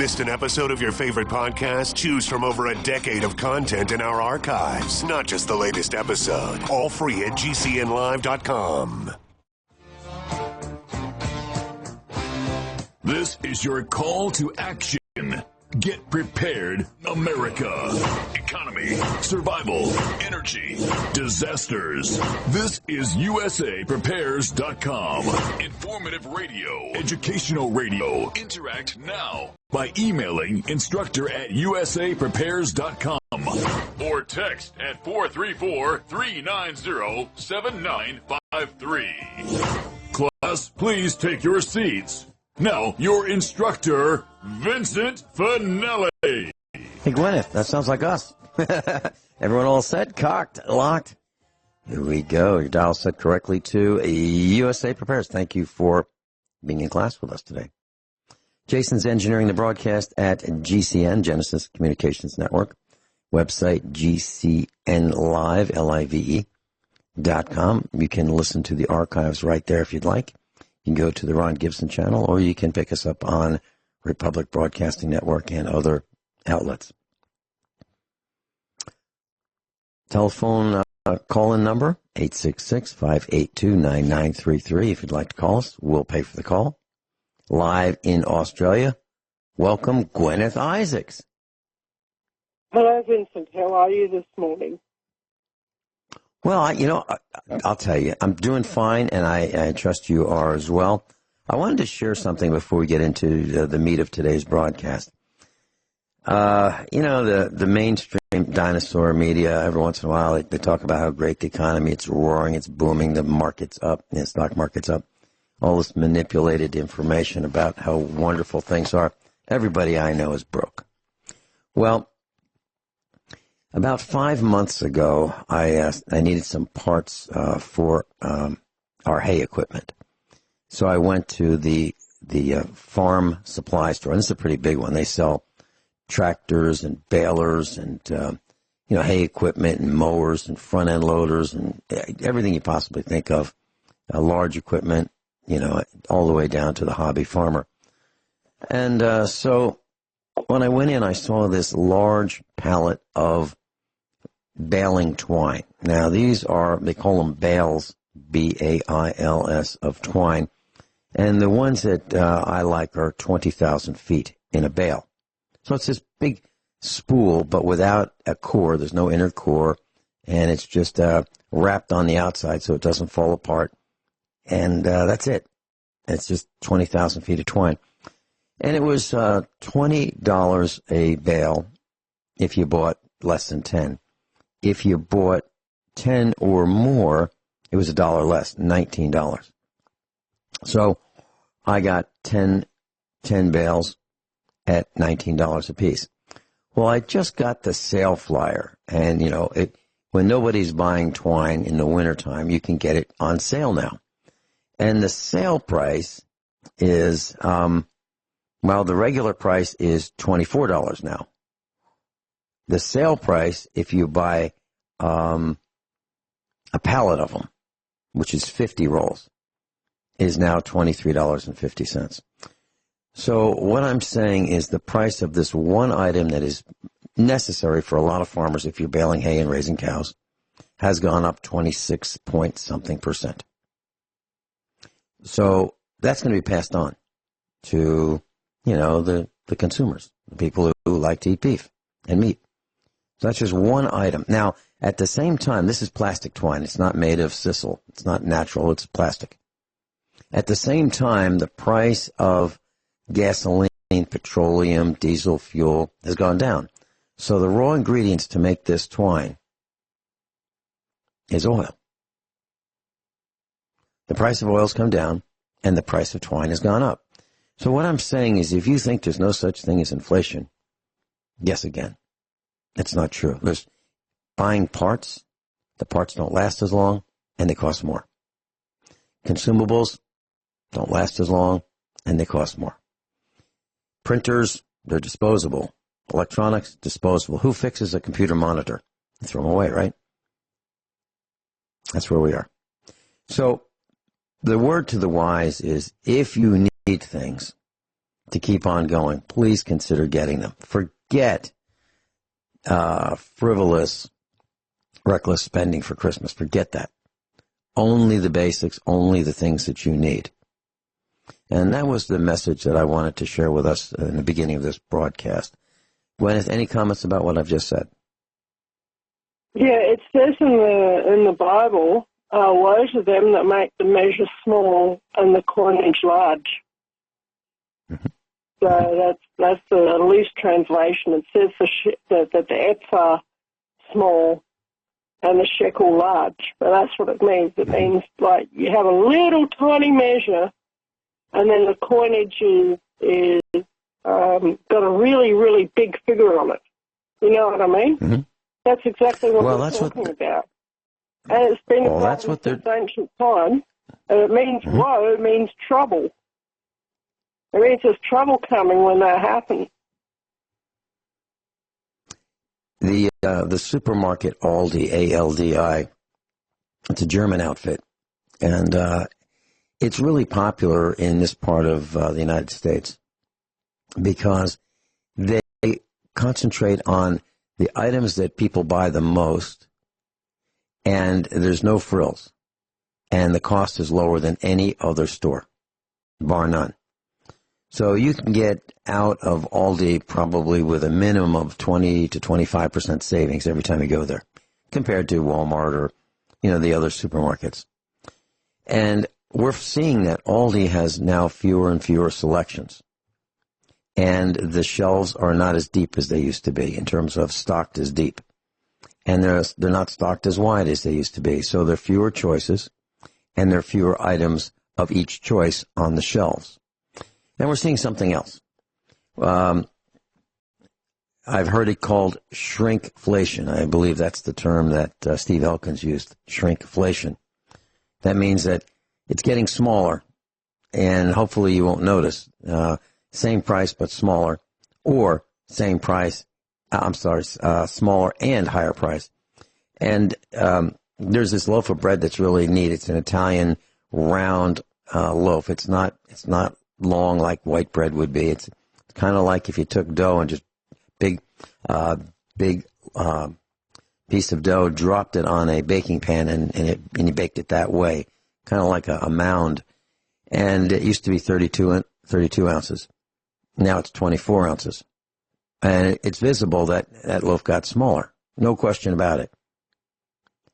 Missed an episode of your favorite podcast? Choose from over a decade of content in our archives, not just the latest episode. All free at GCNlive.com. This is your call to action. Get prepared, America. Economy, survival, energy, disasters. This is USAPrepares.com. Informative radio, educational radio. Interact now by emailing instructor@USAPrepares.com or text at 434-390-7953. Class, please take your seats. Now, your instructor, Vincent Finelli. Hey, Guineith, that sounds like us. Everyone all set, cocked, locked. Here we go. Your dial set correctly to USA Prepares. Thank you for being in class with us today. Jason's engineering the broadcast at GCN, Genesis Communications Network. Website, GCNlive.com. You can listen to the archives right there if you'd like. You can go to the Ron Gibson channel, or you can pick us up on Republic Broadcasting Network and other outlets. Telephone call-in number, 866-582-9933. If you'd like to call us, we'll pay for the call. Live in Australia, welcome Guineith Isaacs. Hello, Vincent. How are you this morning? Well, I'll tell you, I'm doing fine, and I trust you are as well. I wanted to share something before we get into the meat of today's broadcast. The mainstream dinosaur media, every once in a while, they talk about how great the economy, it's roaring, it's booming, the market's up, the stock market's up. All this manipulated information about how wonderful things are. Everybody I know is broke. Well, about 5 months ago, I needed some parts for our hay equipment. So I went to the farm supply store, and this is a pretty big one. They sell tractors and balers and hay equipment and mowers and front-end loaders and everything you possibly think of, large equipment, all the way down to the hobby farmer. And so when I went in, I saw this large pallet of baling twine. Now, these are, they call them bales, B-A-I-L-S, of twine. And the ones that I like are 20,000 feet in a bale. So it's this big spool, but without a core. There's no inner core. And it's just wrapped on the outside so it doesn't fall apart. And that's it. It's just 20,000 feet of twine. And it was $20 a bale if you bought less than 10. If you bought 10 or more, it was $1 less, $19. So I got 10 bales at $19 a piece. Well, I just got the sale flyer, and, when nobody's buying twine in the wintertime, you can get it on sale now. And the sale price is, the regular price is $24 now. The sale price, if you buy a pallet of them, which is 50 rolls, is now $23.50. So what I'm saying is the price of this one item that is necessary for a lot of farmers if you're baling hay and raising cows has gone up 26-point-something%. So that's going to be passed on to, the consumers, the people who like to eat beef and meat. So that's just one item. Now, at the same time, this is plastic twine. It's not made of sisal. It's not natural. It's plastic. At the same time, the price of gasoline, petroleum, diesel fuel has gone down. So the raw ingredients to make this twine is oil. The price of oil's come down, and the price of twine has gone up. So what I'm saying is, if you think there's no such thing as inflation, guess again. It's not true. There's buying parts. The parts don't last as long, and they cost more. Consumables don't last as long, and they cost more. Printers, they're disposable. Electronics, disposable. Who fixes a computer monitor? You throw them away, right? That's where we are. So the word to the wise is, if you need things, to keep on going, please consider getting them. Forget frivolous, reckless spending for Christmas. Forget that. Only the basics, only the things that you need. And that was the message that I wanted to share with us in the beginning of this broadcast. Gwyneth, any comments about what I've just said? Yeah, it says in the Bible, woe to them that make the measure small and the coinage large. Mm-hmm. So that's the loose translation. It says that the ephah small and the shekel large. But that's what it means. It means like you have a little tiny measure, and then the coinage is got a really, really big figure on it. You know what I mean? Mm-hmm. That's exactly what we're talking about. And it's been about since ancient times. And it means woe, it means trouble. It means there's trouble coming when that happens. The supermarket Aldi, A-L-D-I, it's a German outfit. And it's really popular in this part of the United States because they concentrate on the items that people buy the most, and there's no frills, and the cost is lower than any other store, bar none. So you can get out of Aldi probably with a minimum of 20 to 25% savings every time you go there, compared to Walmart or, the other supermarkets. And we're seeing that Aldi has now fewer and fewer selections. And the shelves are not as deep as they used to be in terms of stocked as deep. And they're not stocked as wide as they used to be. So there are fewer choices, and there are fewer items of each choice on the shelves. And we're seeing something else. I've heard it called shrinkflation. I believe that's the term that Steve Elkins used, shrinkflation. That means that it's getting smaller, and hopefully you won't notice. Same price but smaller, or same price, smaller and higher price. And there's this loaf of bread that's really neat. It's an Italian round loaf. It's not long like white bread would be. It's kind of like if you took dough and just big piece of dough, dropped it on a baking pan, and you baked it that way, kind of like a mound. And it used to be 32 ounces. Now it's 24 ounces. And it's visible that loaf got smaller. No question about it.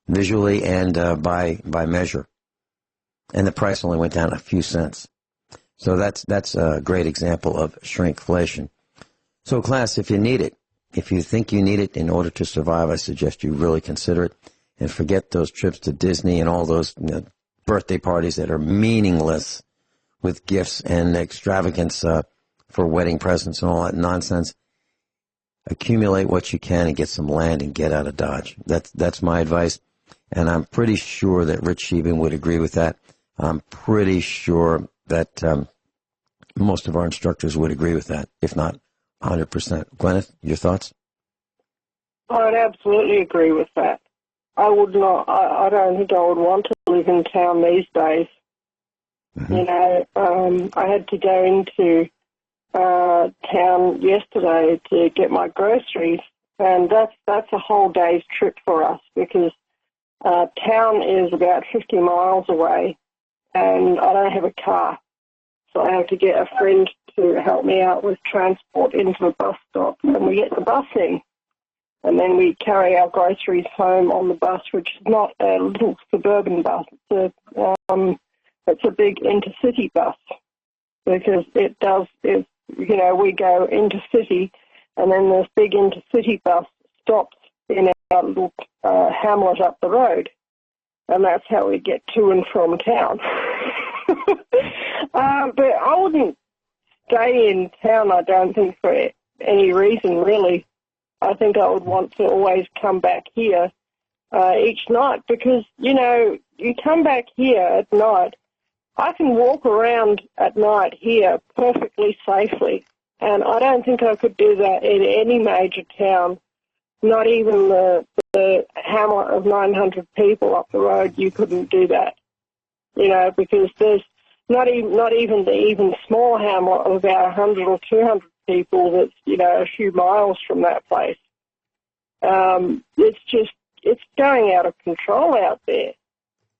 Visually and by measure. And the price only went down a few cents. So that's a great example of shrinkflation. So class, if you need it, if you think you need it in order to survive, I suggest you really consider it and forget those trips to Disney and all those birthday parties that are meaningless with gifts and extravagance for wedding presents and all that nonsense. Accumulate what you can and get some land and get out of Dodge. That's my advice, and I'm pretty sure that Rich Sheben would agree with that. I'm pretty sure that most of our instructors would agree with that, if not 100%. Gwyneth, your thoughts? I'd absolutely agree with that. I would not. I don't think I would want to live in town these days. Mm-hmm. I had to go into town yesterday to get my groceries, and that's a whole day's trip for us because town is about 50 miles away, and I don't have a car, so I have to get a friend to help me out with transport into the bus stop, and we get the bus in, and then we carry our groceries home on the bus, which is not a little suburban bus. It's a big intercity bus because we go intercity, and then this big intercity bus stops in our little hamlet up the road, and that's how we get to and from town. But I wouldn't stay in town, I don't think, for any reason, really. I think I would want to always come back here each night because, you come back here at night. I can walk around at night here perfectly safely, and I don't think I could do that in any major town, not even the hamlet of 900 people up the road. You couldn't do that, because not even the even small hamlet of about 100 or 200 people that's, a few miles from that place. It's going out of control out there.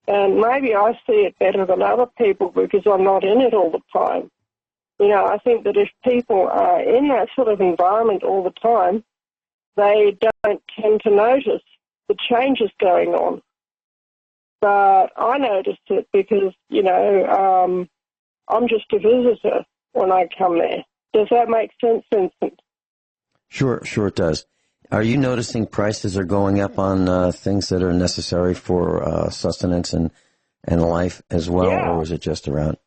And maybe I see it better than other people because I'm not in it all the time. I think that if people are in that sort of environment all the time, they don't tend to notice the changes going on. But I noticed it because, I'm just a visitor when I come there. Does that make sense, Vincent? Sure it does. Are you noticing prices are going up on things that are necessary for sustenance and life as well, Yeah. or is it just around?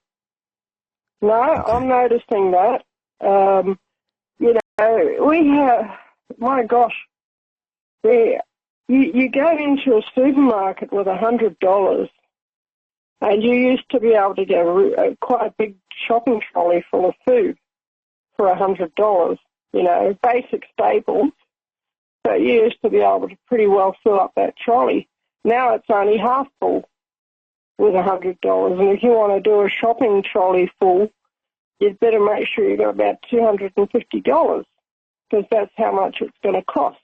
No, Okay. I'm noticing that. We have, my gosh, you go into a supermarket with $100, and you used to be able to get quite a big shopping trolley full of food for $100, basic staples. So you used to be able to pretty well fill up that trolley. Now it's only half full with $100. And if you want to do a shopping trolley full, you'd better make sure you got about $250 because that's how much it's going to cost.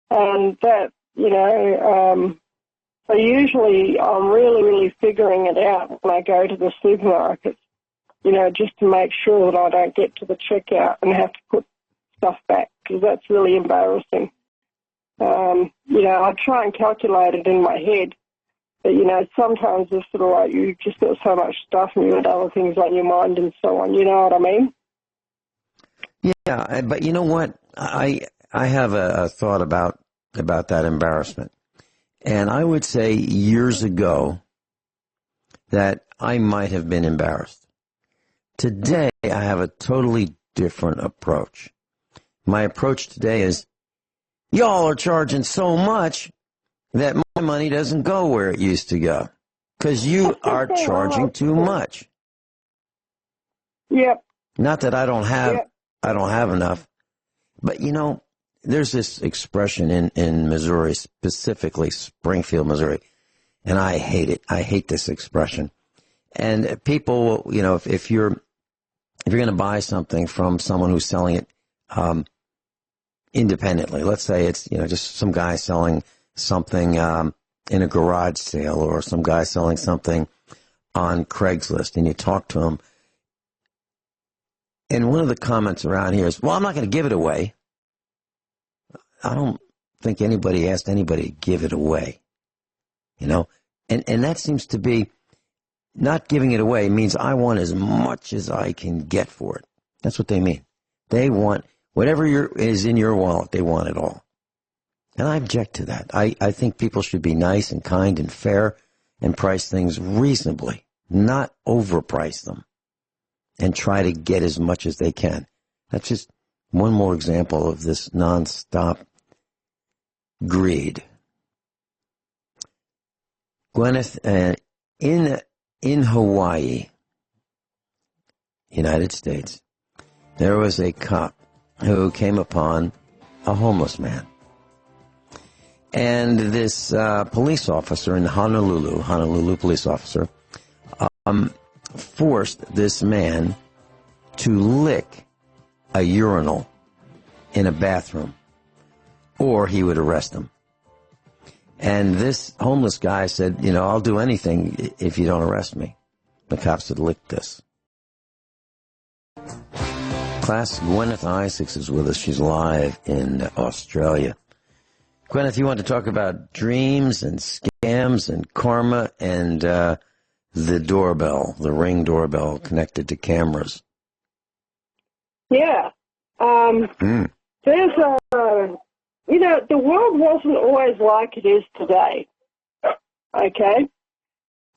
And that, so usually I'm really, really figuring it out when I go to the supermarket, just to make sure that I don't get to the checkout and have to put stuff back because that's really embarrassing. I try and calculate it in my head, but, sometimes it's sort of like you've just got so much stuff and you've got other things on your mind and so on, you know what I mean? Yeah, but you know what? I have a thought about that embarrassment. And I would say years ago that I might have been embarrassed. Today, I have a totally different approach. My approach today is, y'all are charging so much that my money doesn't go where it used to go because you are charging too much. Yep. Not that I don't have enough, but there's this expression in Missouri, specifically Springfield, Missouri, and I hate it. I hate this expression. And people, if you're going to buy something from someone who's selling it independently, let's say it's just some guy selling something in a garage sale or some guy selling something on Craigslist, and you talk to him, and one of the comments around here is, "Well, I'm not going to give it away." I don't think anybody asked anybody to give it away, and that seems to be not giving it away means I want as much as I can get for it. That's what they mean. They want whatever is in your wallet, they want it all. And I object to that. I think people should be nice and kind and fair and price things reasonably, not overprice them and try to get as much as they can. That's just one more example of this nonstop greed. Guineith, in Hawaii, United States, there was a cop who came upon a homeless man. And this police officer in Honolulu police officer, forced this man to lick a urinal in a bathroom, or he would arrest him. And this homeless guy said, I'll do anything if you don't arrest me. The cop said, lick this. Class, Guineith Isaacs is with us. She's live in Australia. Guineith, you want to talk about dreams and scams and karma and the doorbell, the Ring doorbell connected to cameras. Yeah. There's the world wasn't always like it is today. Okay?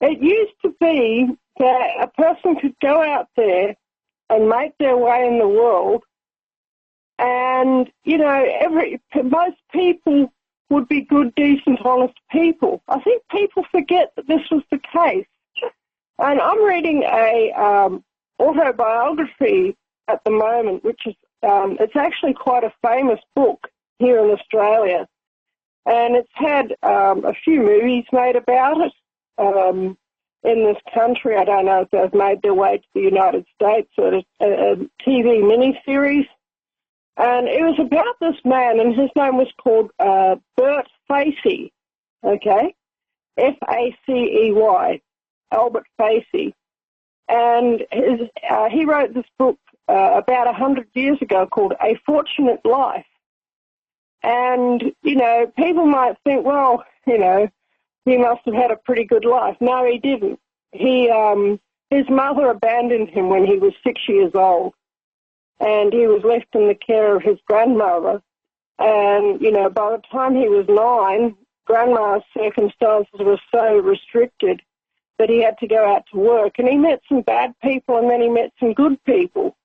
It used to be that a person could go out there and make their way in the world and, most people would be good, decent, honest people. I think people forget that this was the case. And I'm reading a autobiography at the moment, which is, it's actually quite a famous book here in Australia. And it's had a few movies made about it. in this country. I don't know if they've made their way to the United States, or a TV miniseries. And it was about this man, and his name was called Bert Facey, okay? F-A-C-E-Y, Albert Facey. And he wrote this book about 100 years ago called A Fortunate Life. And, you know, people might think, well, you know, he must have had a pretty good life. No, he didn't. His mother abandoned him when he was 6 years old, and he was left in the care of his grandmother. And, you know, by the time he was 9, grandma's circumstances were so restricted that he had to go out to work. And he met some bad people, and then he met some good people.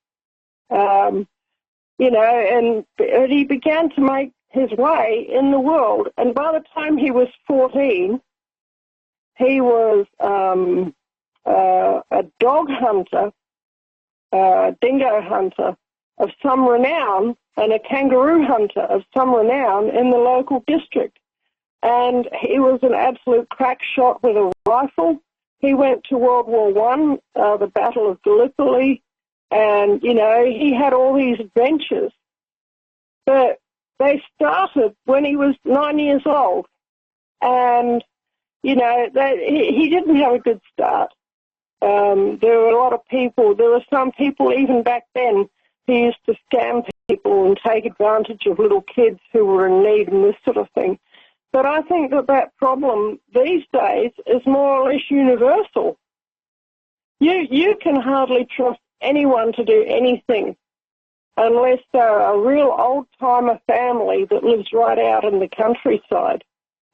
You know, and he began to make his way in the world. And by the time he was 14, he was a dog hunter, a dingo hunter of some renown, and a kangaroo hunter of some renown in the local district. And he was an absolute crack shot with a rifle. He went to World War I, the Battle of Gallipoli, and, you know, he had all these adventures. But they started when he was 9 years old. And, you know, he didn't have a good start. There were a lot of people, there were some people even back then who used to scam people and take advantage of little kids who were in need and this sort of thing. But I think that problem these days is more or less universal. You can hardly trust anyone to do anything unless they're a real old-timer family that lives right out in the countryside,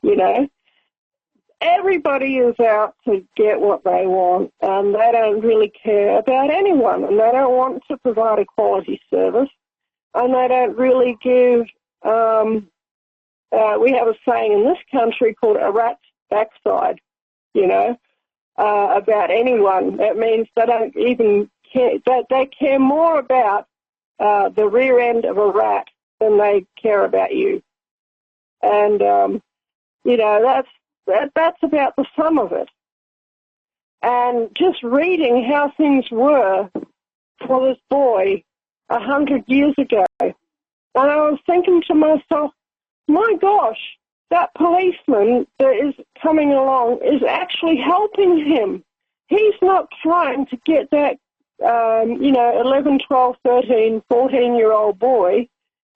you know. Everybody is out to get what they want, and they don't really care about anyone, and they don't want to provide a quality service, and they don't really give, we have a saying in this country called a rat's backside, you know, about anyone. That means they don't even care, they care more about the rear end of a rat than they care about you. And, you know, that's about the sum of it. And just reading how things were for this boy 100 years ago, and I was thinking to myself, my gosh, that policeman that is coming along is actually helping him. He's not trying to get that, you know, 11, 12, 13, 14-year-old boy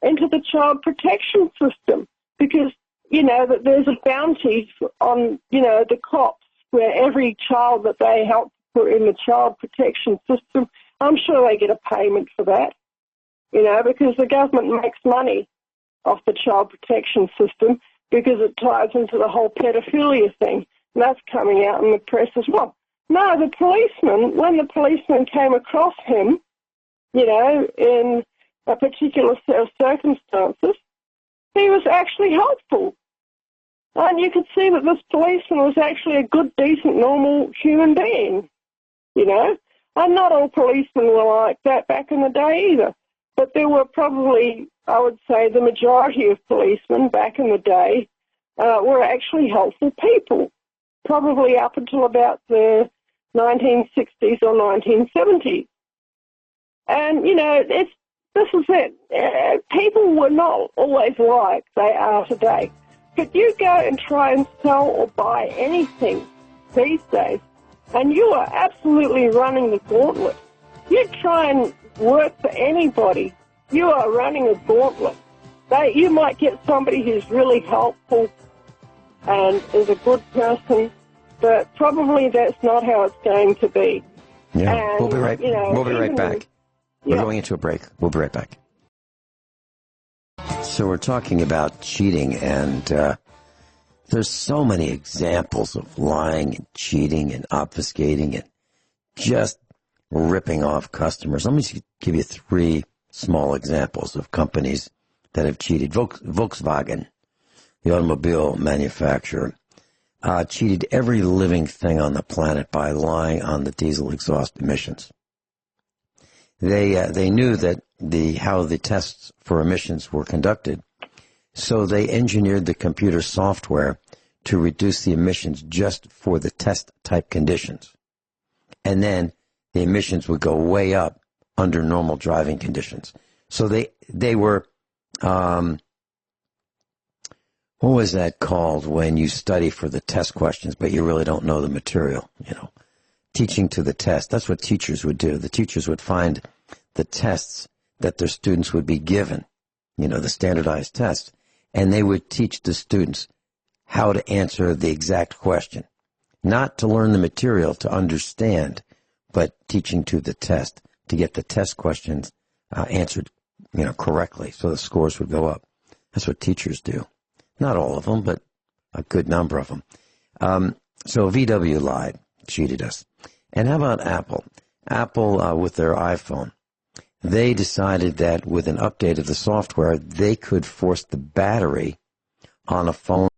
into the child protection system because, you know, that there's a bounty on, you know, the cops where every child that they help put in the child protection system, I'm sure they get a payment for that, you know, because the government makes money off the child protection system because it ties into the whole pedophilia thing. And that's coming out in the press as well. No, the policeman, when the policeman came across him, you know, in a particular set of circumstances, he was actually helpful. And you could see that this policeman was actually a good, decent, normal human being, you know. And not all policemen were like that back in the day either. But there were probably, I would say, the majority of policemen back in the day were actually helpful people, probably up until about the 1960s or 1970s. And, you know, this is it. People were not always like they are today. But you go and try and sell or buy anything these days, and you are absolutely running the gauntlet. You try and work for anybody, you are running a gauntlet. You might get somebody who's really helpful and is a good person, but probably that's not how it's going to be. Yeah, and, we'll be right. You know, we'll be right back. Yeah. We're going into a break. We'll be right back. So we're talking about cheating, and there's so many examples of lying and cheating and obfuscating and just ripping off customers. Let me give you 3 small examples of companies that have cheated. Volkswagen, the automobile manufacturer, cheated every living thing on the planet by lying on the diesel exhaust emissions. They knew that how the tests for emissions were conducted, so they engineered the computer software to reduce the emissions just for the test type conditions. And then the emissions would go way up under normal driving conditions. So they were, what was that called when you study for the test questions, but you really don't know the material, teaching to the test. That's what teachers would do. The teachers would find the tests that their students would be given, the standardized tests, and they would teach the students how to answer the exact question. Not to learn the material, to understand, but teaching to the test, to get the test questions answered, correctly, so the scores would go up. That's what teachers do. Not all of them, but a good number of them. So VW lied, cheated us. And how about Apple? Apple, with their iPhone, they decided that with an update of the software, they could force the battery on a phone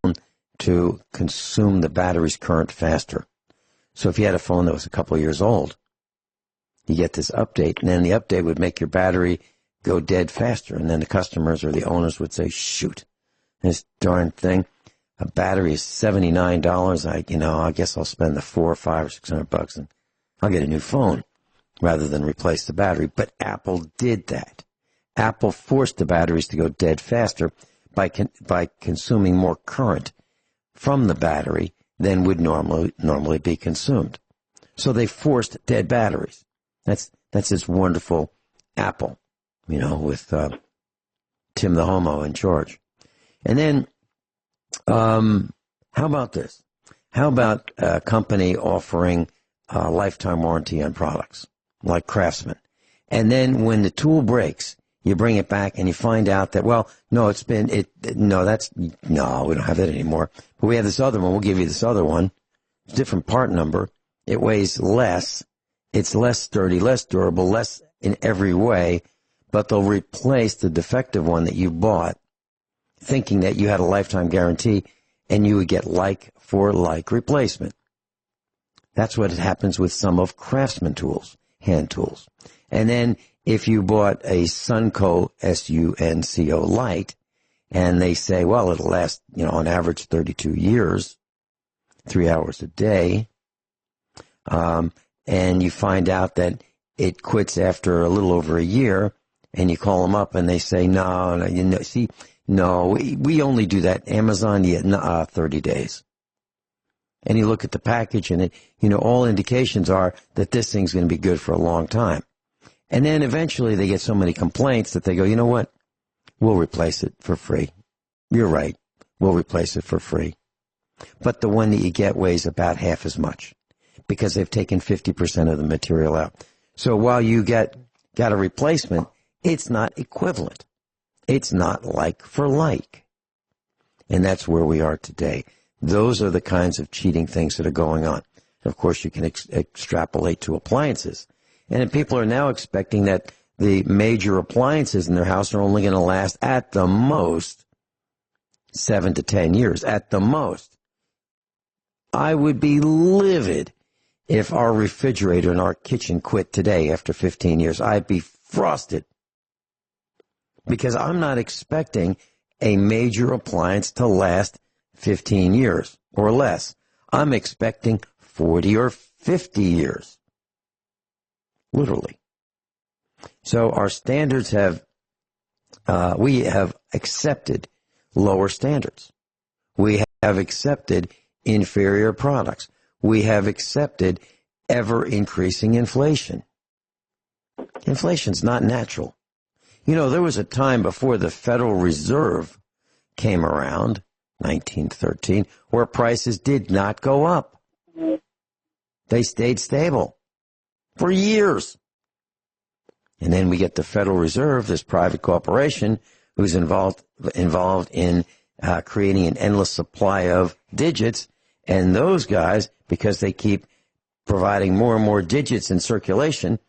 to consume the battery's current faster. So if you had a phone that was a couple of years old, you get this update, and then the update would make your battery go dead faster. And then the customers or the owners would say, shoot, this darn thing, a battery is $79. I guess I'll spend the $400 or $500 or $600 and I'll get a new phone rather than replace the battery. But Apple did that. Apple forced the batteries to go dead faster by consuming more current from the battery than would normally be consumed. So they forced dead batteries. That's this wonderful Apple, with Tim the Homo in charge. And then, how about this? How about a company offering a lifetime warranty on products like Craftsman? And then when the tool breaks, you bring it back and you find out that, we don't have that anymore. But we have this other one. We'll give you this other one. Different part number. It weighs less. It's less sturdy, less durable, less in every way, but they'll replace the defective one that you bought, thinking that you had a lifetime guarantee, and you would get like for like replacement. That's what happens with some of Craftsman tools, hand tools. And then if you bought a Sunco, S-U-N-C-O Lite, and they say, it'll last, on average 32 years, 3 hours a day, and you find out that it quits after a little over a year, and you call them up and they say, no, we only do that. Amazon, 30 days. And you look at the package and all indications are that this thing's going to be good for a long time. And then eventually they get so many complaints that they go, you know what? We'll replace it for free. You're right. We'll replace it for free. But the one that you get weighs about half as much because they've taken 50% of the material out. So while you got a replacement, it's not equivalent. It's not like for like. And that's where we are today. Those are the kinds of cheating things that are going on. Of course, you can extrapolate to appliances. And people are now expecting that the major appliances in their house are only going to last at the most 7 to 10 years, at the most. I would be livid if our refrigerator in our kitchen quit today after 15 years. I'd be frosted because I'm not expecting a major appliance to last 15 years or less. I'm expecting 40 or 50 years. Literally. So our standards we have accepted lower standards. We have accepted inferior products. We have accepted ever-increasing inflation. Inflation's not natural. There was a time before the Federal Reserve came around, 1913, where prices did not go up. They stayed stable for years. And then we get the Federal Reserve, this private corporation, who's involved in creating an endless supply of digits. And those guys, because they keep providing more and more digits in circulation,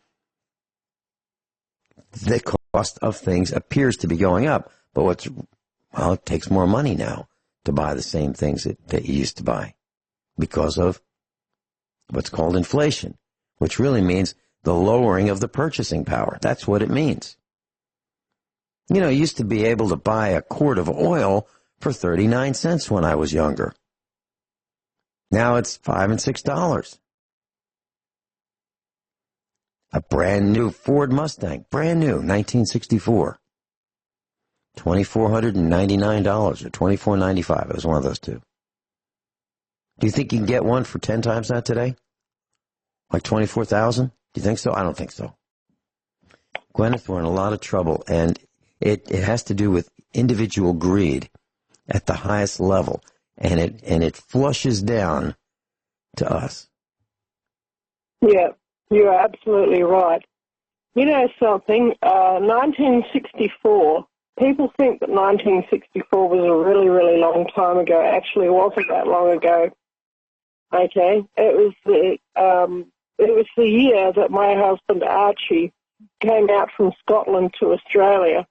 the cost of things appears to be going up. But it takes more money now to buy the same things that you used to buy because of what's called inflation, which really means the lowering of the purchasing power. That's what it means. You used to be able to buy a quart of oil for 39 cents when I was younger. Now it's $5 and $6. A brand new Ford Mustang, brand new, 1964. $2,499 or $2,495. It was one of those two. Do you think you can get one for 10 times that today? Like 24,000? Do you think so? I don't think so. Guineith, we're in a lot of trouble, and it has to do with individual greed at the highest level, and it flushes down to us. Yeah, you're absolutely right. You know something, 1964, people think that 1964 was a really, really long time ago. Actually, it wasn't that long ago. Okay, it was the year that my husband Archie came out from Scotland to Australia,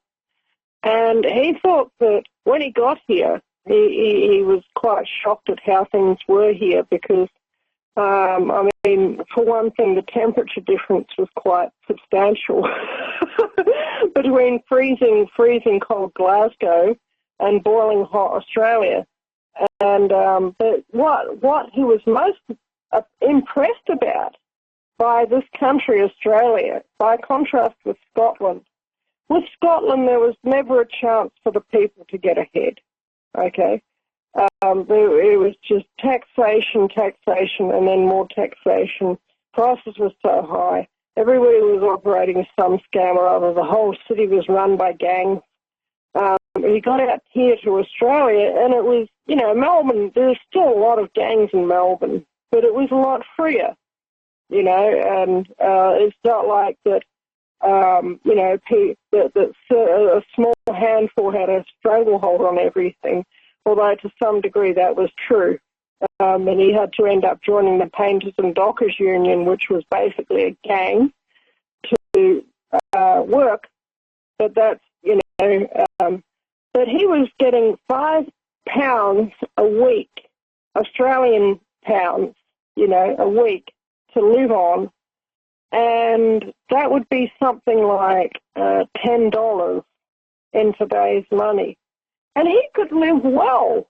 and he thought that when he got here, he was quite shocked at how things were here because, I mean, for one thing, the temperature difference was quite substantial between freezing cold Glasgow and boiling hot Australia. And but what he was most impressed about by this country, Australia, by contrast with Scotland there was never a chance for the people to get ahead. Okay, it was just taxation, and then more taxation. Prices were so high. Everybody was operating some scam or other. The whole city was run by gangs. He got out here to Australia, and it was, you know, Melbourne, there's still a lot of gangs in Melbourne, but it was a lot freer, you know, and it's not like that, you know, a small handful had a stranglehold on everything, although to some degree that was true. And he had to end up joining the Painters and Dockers Union, which was basically a gang, to work, but that's, you know, but he was getting £5 a week, Australian pounds, you know, a week to live on, and that would be something like $10 in today's money. And he could live well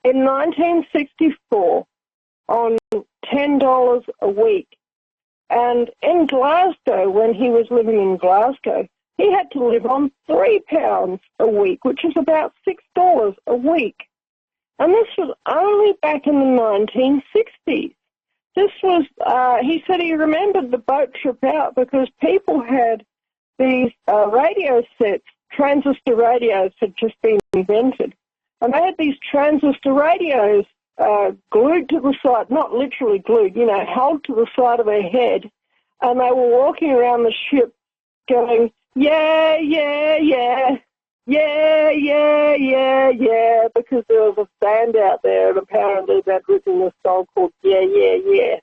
in 1964 on $10 a week. And in Glasgow, when he was living in Glasgow, he had to live on £3 a week, which is about $6 a week. And this was only back in the 1960s. This was, he said he remembered the boat trip out because people had these radio sets, transistor radios had just been invented. And they had these transistor radios glued to the side, not literally glued, you know, held to the side of their head. And they were walking around the ship going, yeah, yeah, yeah, yeah, yeah, yeah, yeah, because there was a band out there, and apparently they'd written a song called Yeah, Yeah, Yeah,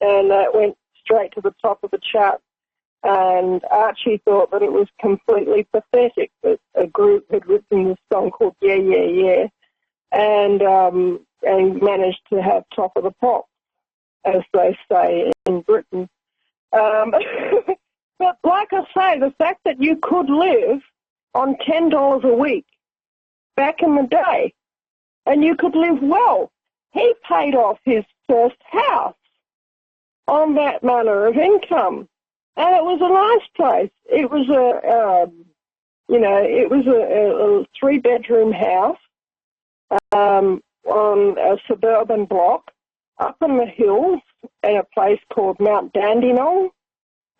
and it went straight to the top of the chart. And Archie thought that it was completely pathetic that a group had written this song called Yeah, Yeah, Yeah, and managed to have top of the pop, as they say in Britain. But like I say, the fact that you could live on $10 a week back in the day, and you could live well. He paid off his first house on that manner of income, and it was a nice place. It was a 3-bedroom house on a suburban block up in the hills in a place called Mount Dandenong,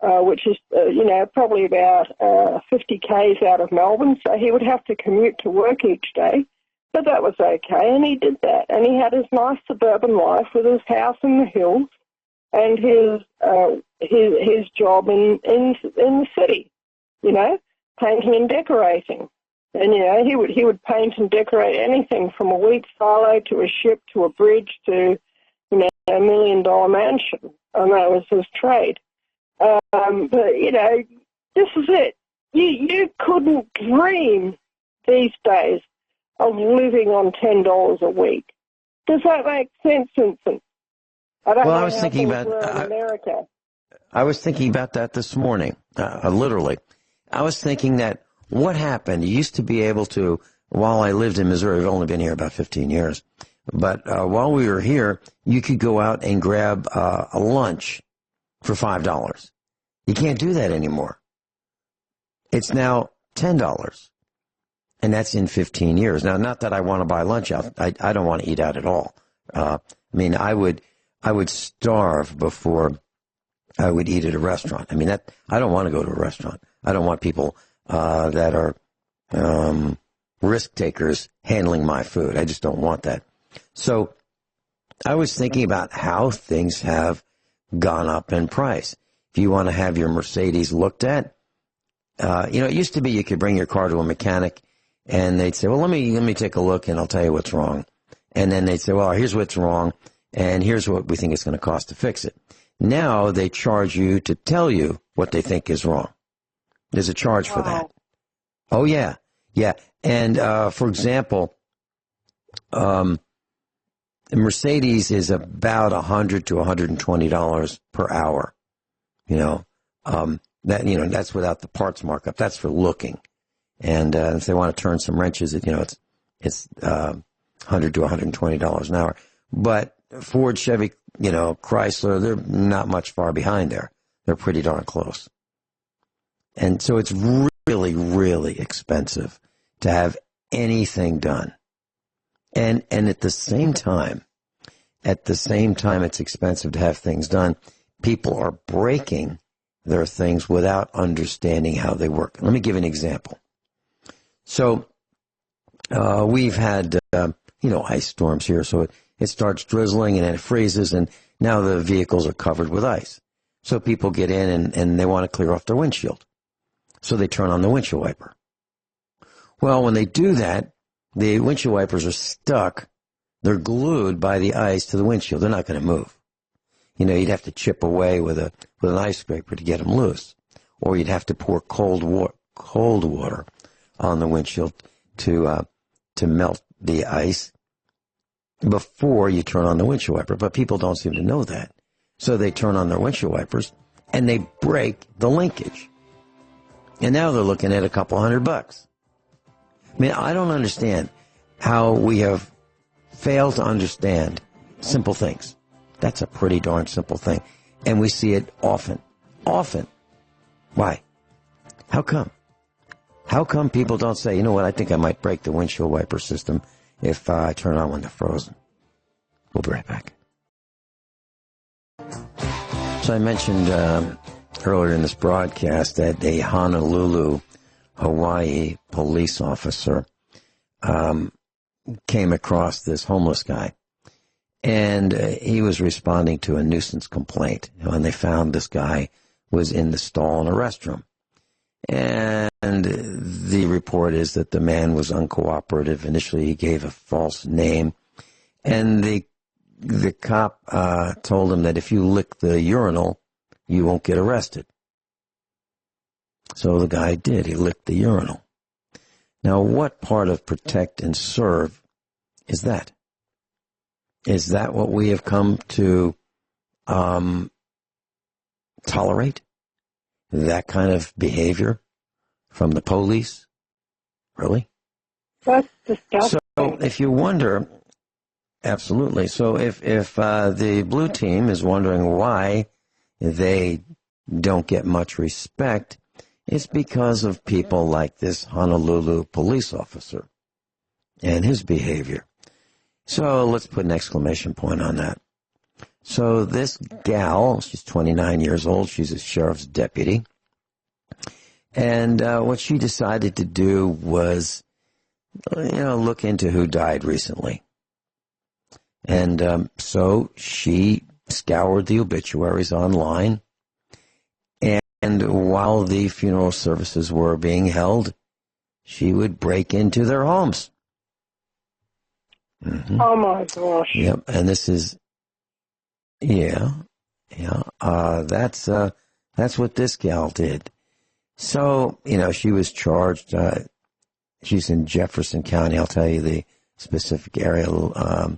which is, probably about 50 k's out of Melbourne. So he would have to commute to work each day, but that was okay, and he did that. And he had his nice suburban life with his house in the hills and his job in the city, you know, painting and decorating. And, you know, he would paint and decorate anything from a wheat silo to a ship to a bridge to, you know, a $1 million mansion, and that was his trade. But, you know, this is it. You couldn't dream these days of living on $10 a week. Does that make sense, Vincent? I was thinking about America. I was thinking about that this morning, literally. I was thinking that what happened, you used to be able to, while I lived in Missouri, I've only been here about 15 years, But while we were here, you could go out and grab a lunch for $5. You can't do that anymore. It's now $10. And that's in 15 years. Now, not that I want to buy lunch out. I don't want to eat out at all. I mean, I would starve before I would eat at a restaurant. I mean, I don't want to go to a restaurant. I don't want people that are risk takers handling my food. I just don't want that. So I was thinking about how things have gone up in price. If you want to have your Mercedes looked at, it used to be you could bring your car to a mechanic and they'd say, well, let me take a look and I'll tell you what's wrong. And then they'd say, well, here's what's wrong and here's what we think it's going to cost to fix it. Now they charge you to tell you what they think is wrong. There's a charge for that. Oh, yeah. Yeah. And, for example, Mercedes is about $100 to $120 per hour. That's without the parts markup. That's for looking. And if they want to turn some wrenches, it's $100 to $120 an hour. But Ford, Chevy, Chrysler, they're not much far behind there. They're pretty darn close. And so it's really, really expensive to have anything done. And at the same time, it's expensive to have things done. People are breaking their things without understanding how they work. Let me give an example. So we've had, ice storms here. So it starts drizzling and then it freezes, and now the vehicles are covered with ice. So people get in and they want to clear off their windshield. So they turn on the windshield wiper. Well, when they do that, the windshield wipers are stuck. They're glued by the ice to the windshield. They're not going to move. You'd have to chip away with an ice scraper to get them loose. Or you'd have to pour cold water on the windshield to melt the ice before you turn on the windshield wiper. But people don't seem to know that. So they turn on their windshield wipers and they break the linkage. And now they're looking at a couple $100. I mean, I don't understand how we have failed to understand simple things. That's a pretty darn simple thing. And we see it often. Often. Why? How come? How come people don't say, you know what, I think I might break the windshield wiper system if I turn on when they're frozen? We'll be right back. So I mentioned earlier in this broadcast that a Honolulu, Hawaii police officer came across this homeless guy. And he was responding to a nuisance complaint when they found this guy was in the stall in a restroom. And the report is that the man was uncooperative. Initially, he gave a false name. And the cop told him that if you lick the urinal, you won't get arrested. So the guy did. He licked the urinal. Now, what part of protect and serve is that? Is that what we have come to tolerate? That kind of behavior from the police? Really? That's disgusting. So if you wonder, absolutely. So if the blue team is wondering why they don't get much respect, it's because of people like this Honolulu police officer and his behavior. So let's put an exclamation point on that. So this gal, she's 29 years old. She's a sheriff's deputy. And what she decided to do was, look into who died recently. And so she scoured the obituaries online. And while the funeral services were being held, she would break into their homes. Mm-hmm. Oh, my gosh. Yep, and this is, that's what this gal did. So, she was charged. She's in Jefferson County. I'll tell you the specific area a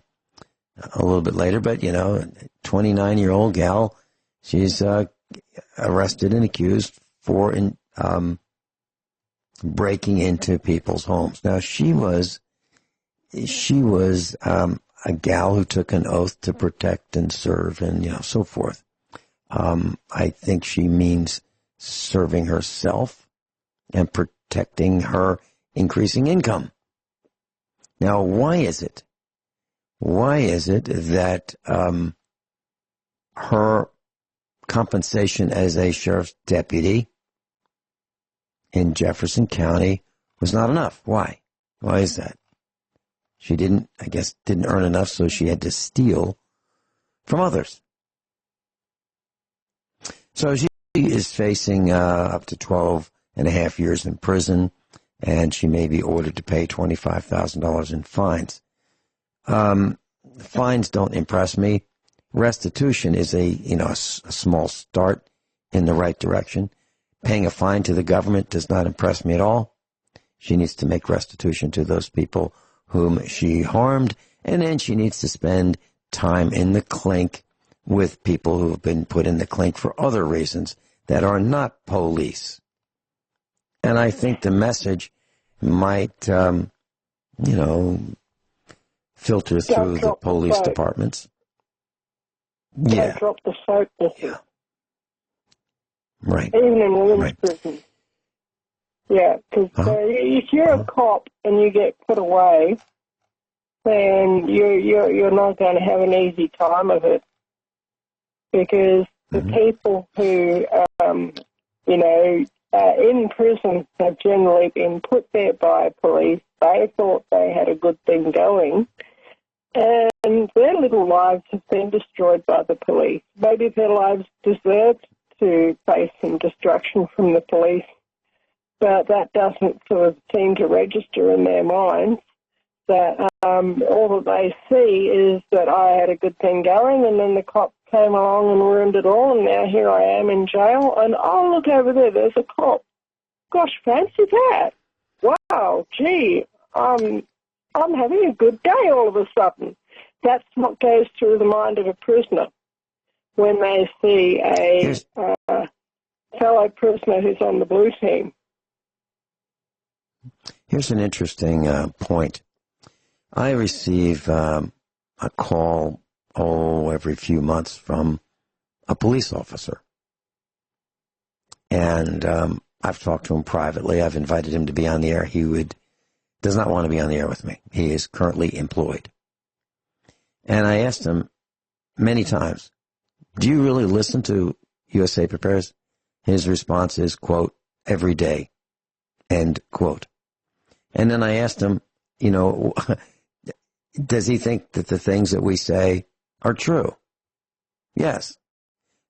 little bit later. But, 29-year-old gal, she's arrested and accused for breaking into people's homes. Now, she was a gal who took an oath to protect and serve and, so forth. I think she means serving herself and protecting her increasing income. Now, why is it? Why is it that her compensation as a sheriff's deputy in Jefferson County was not enough? Why? Why is that? She didn't earn enough, so she had to steal from others. So she is facing up to 12 and a half years in prison, and she may be ordered to pay $25,000 in fines. Fines don't impress me. Restitution is a small start in the right direction. Paying a fine to the government does not impress me at all. She needs to make restitution to those people whom she harmed, and then she needs to spend time in the clink with people who have been put in the clink for other reasons that are not police. And I think the message might, filter through the police departments. Don't drop the soap with you. Right. Even in women's prison. Yeah, because if you're a cop and you get put away, then you're not going to have an easy time of it, because the people who in prison have generally been put there by police. They thought they had a good thing going, and their little lives have been destroyed by the police. Maybe their lives deserved to face some destruction from the police, but that doesn't sort of seem to register in their minds. That all that they see is that I had a good thing going, and then the cop came along and ruined it all, and now here I am in jail, and oh, look over there's a cop. Gosh, fancy that. Wow, gee, I'm having a good day all of a sudden. That's what goes through the mind of a prisoner when they see a fellow prisoner who's on the blue team. Here's an interesting point. I receive a call, every few months from a police officer. And I've talked to him privately. I've invited him to be on the air. He does not want to be on the air with me. He is currently employed. And I asked him many times, do you really listen to USA Prepares? His response is, quote, every day, end quote. And then I asked him, does he think that the things that we say are true? Yes.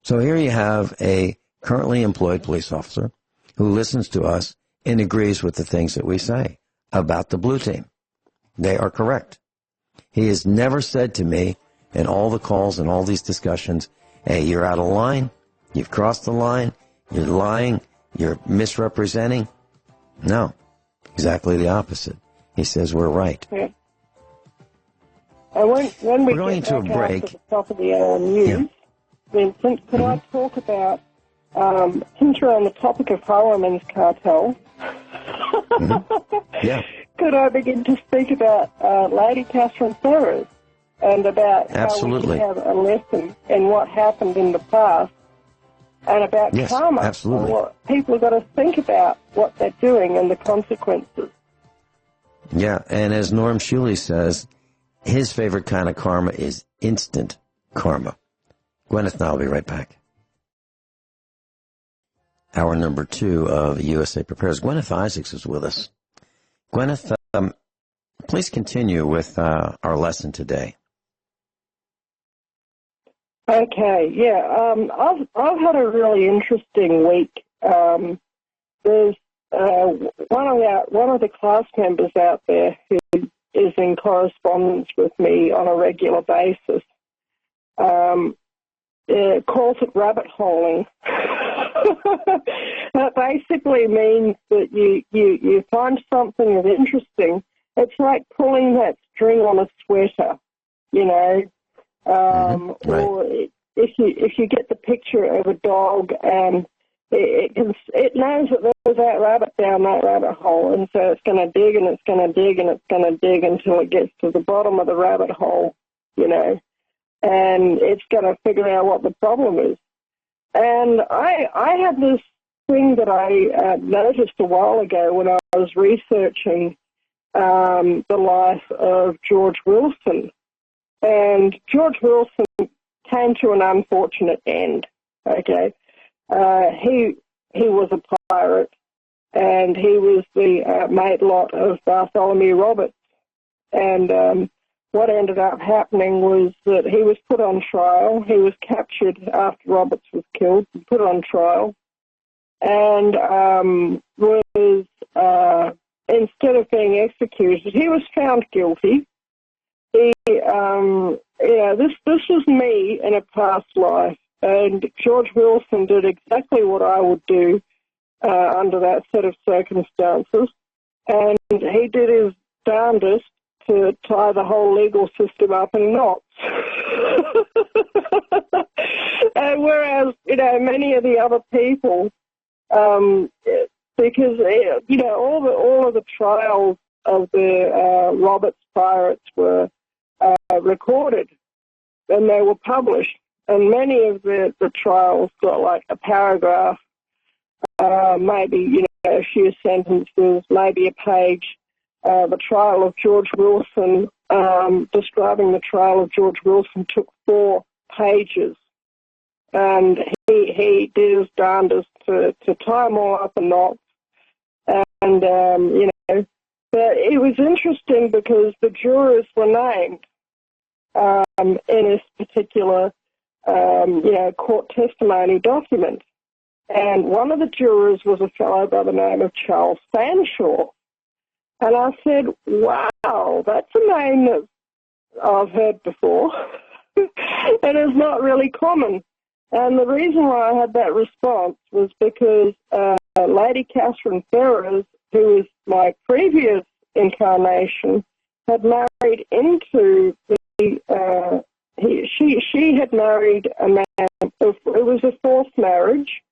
So here you have a currently employed police officer who listens to us and agrees with the things that we say about the blue team. They are correct. He has never said to me in all the calls and all these discussions, hey, you're out of line, you've crossed the line, you're lying, you're misrepresenting. No, exactly the opposite. He says we're right. Yeah. And when we going get into a break, to the top of the hour news, Vincent, could I talk about, since we're on the topic of Holloman's cartel, could I begin to speak about Lady Catherine Ferrers and about how we have a lesson in what happened in the past, and about karma? Absolutely. And what people have got to think about what they're doing and the consequences. Yeah, and as Norm Shuley says, his favorite kind of karma is instant karma. Guineith and I will be right back. Hour number 2 of USA Prepares. Guineith Isaacs is with us. Guineith, please continue with our lesson today. Okay, yeah. I've had a really interesting week. There's one of the class members out there who is in correspondence with me on a regular basis. Calls it rabbit holing. That basically means that you find something that's interesting. It's like pulling that string on a sweater, Right. Or if you get the picture of a dog and it knows that there's that rabbit down that rabbit hole, and so it's going to dig and it's going to dig and it's going to dig until it gets to the bottom of the rabbit hole, you know, and it's going to figure out what the problem is. And I had this thing that I noticed a while ago when I was researching the life of George Wilson. And George Wilson came to an unfortunate end, okay? He was a pirate, and he was the matelot of Bartholomew Roberts. And what ended up happening was that he was put on trial. He was captured after Roberts was killed, put on trial, and was, instead of being executed, he was found guilty. He, this was me in a past life, and George Wilson did exactly what I would do under that set of circumstances, and he did his darndest to tie the whole legal system up in knots. And whereas, many of the other people, because, all of the trials of the Roberts pirates were recorded and they were published. And many of the trials got like a paragraph, maybe, a few sentences, maybe a page. The trial of George Wilson, describing the trial of George Wilson took 4 pages. And he did his darndest to tie them all up in knots. And, but it was interesting because the jurors were named in this particular, court testimony document. And one of the jurors was a fellow by the name of Charles Fanshawe. And I said, wow, that's a name that I've heard before. It is not really common. And the reason why I had that response was because Lady Catherine Ferrers, who was my previous incarnation, had married into the, she had married a man, it was a forced marriage,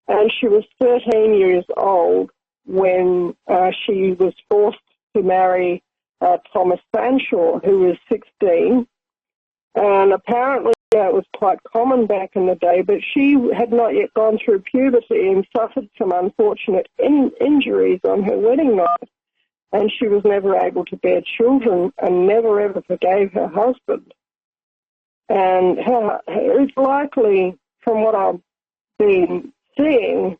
and she was 13 years old when she was forced to marry Thomas Fanshawe, who was 16. And apparently it was quite common back in the day, but she had not yet gone through puberty and suffered some unfortunate injuries on her wedding night. And she was never able to bear children and never ever forgave her husband. And it's likely, from what I've been seeing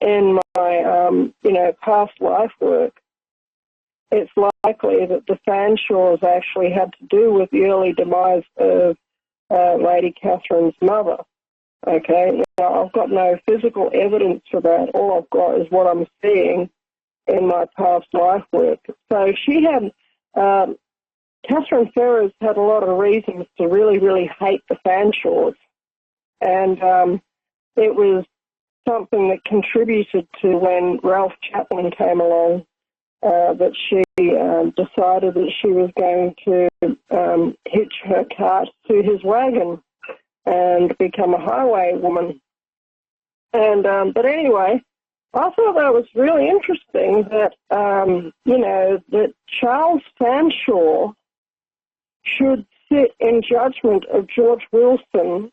in my, past life work, it's likely that the Fanshaws actually had to do with the early demise of Lady Catherine's mother. Okay, now I've got no physical evidence for that. All I've got is what I'm seeing in my past life work. So she had, Catherine Ferrers had a lot of reasons to really, really hate the Fanshaws. And it was something that contributed to when Ralph Chaplin came along, that she decided that she was going to hitch her cart to his wagon and become a highway woman. And but anyway, I thought that was really interesting that that Charles Fanshawe should sit in judgment of George Wilson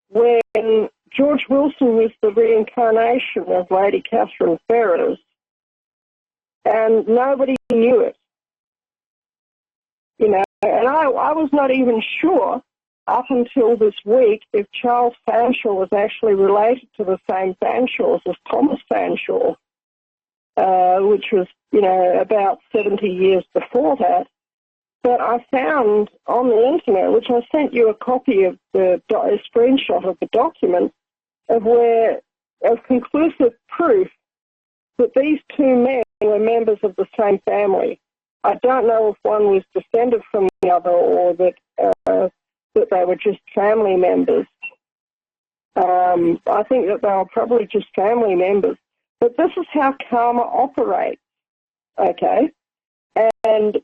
when George Wilson was the reincarnation of Lady Catherine Ferrers, and nobody knew it. And I was not even sure up until this week if Charles Fanshawe was actually related to the same Fanshaws as Thomas Fanshawe, which was, about 70 years before that. But I found on the internet, which I sent you a copy of a screenshot of the document, of conclusive proof that these 2 men were members of the same family. I don't know if one was descended from the other or that they were just family members. I think that they were probably just family members. But this is how karma operates, okay? And,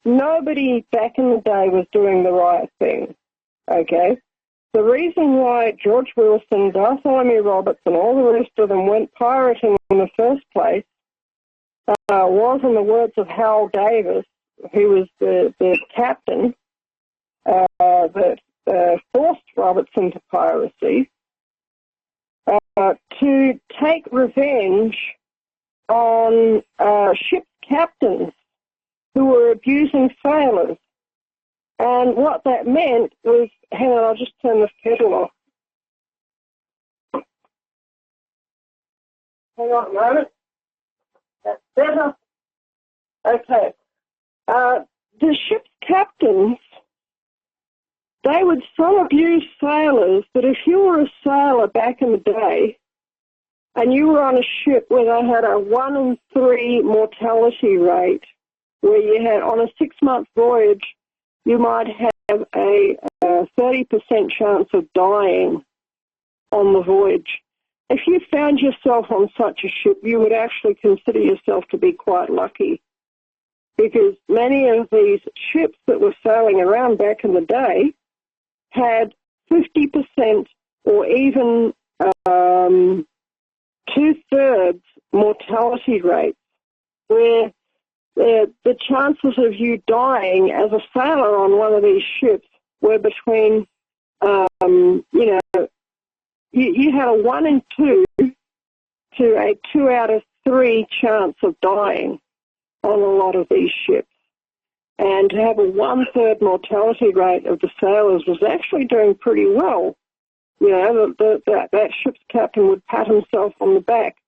nobody back in the day was doing the right thing, okay? The reason why George Wilson, Bartholomew Roberts, and all the rest of them went pirating in the first place was, in the words of Hal Davis, who was the captain, that forced Roberts into piracy to take revenge on ship captains who were abusing sailors. And what that meant was, hang on, I'll just turn this kettle off. Hang on a moment. That's better. Okay. The ship's captains, they would so abuse sailors that if you were a sailor back in the day and you were on a ship where they had a 1 in 3 mortality rate, where you had, on a 6-month voyage, you might have a 30% chance of dying on the voyage. If you found yourself on such a ship, you would actually consider yourself to be quite lucky, because many of these ships that were sailing around back in the day had 50% or even 2/3 mortality rates, where the chances of you dying as a sailor on one of these ships were between, you had a 1 in 2 to a 2 out of 3 chance of dying on a lot of these ships. And to have a 1/3 mortality rate of the sailors was actually doing pretty well. You know, that ship's captain would pat himself on the back.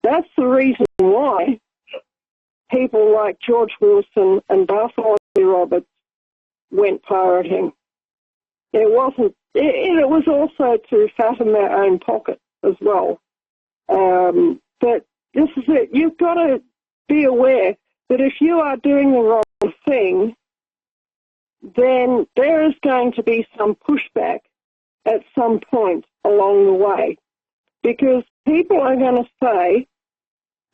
That's the reason why people like George Wilson and Bartholomew Roberts went pirating. It wasn't. It was also to fatten their own pocket as well. But this is it. You've got to be aware that if you are doing the wrong thing, then there is going to be some pushback at some point along the way, because people are going to say,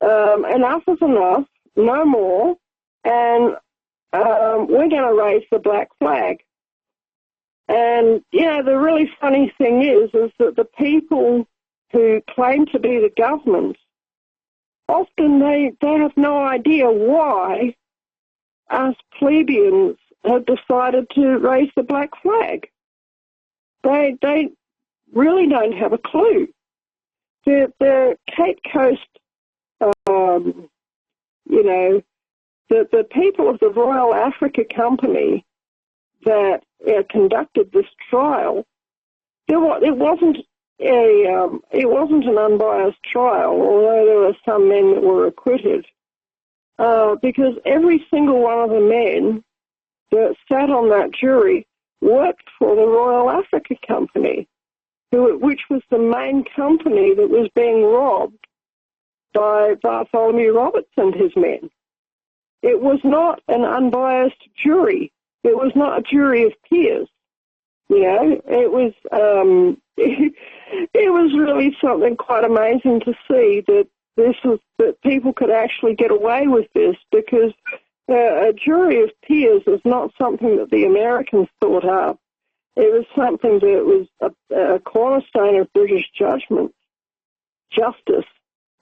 enough is enough, no more, and we're going to raise the black flag. And, the really funny thing is that the people who claim to be the government, often they have no idea why us plebeians have decided to raise the black flag. They really don't have a clue. The Cape Coast, the people of the Royal Africa Company that conducted this trial, it wasn't an unbiased trial, although there were some men that were acquitted, because every single one of the men that sat on that jury worked for the Royal Africa Company, which was the main company that was being robbed by Bartholomew Roberts and his men. It was not an unbiased jury. It was not a jury of peers. It was it was really something quite amazing to see that people could actually get away with this, because a jury of peers is not something that the Americans thought up. It was something that was a cornerstone of British justice,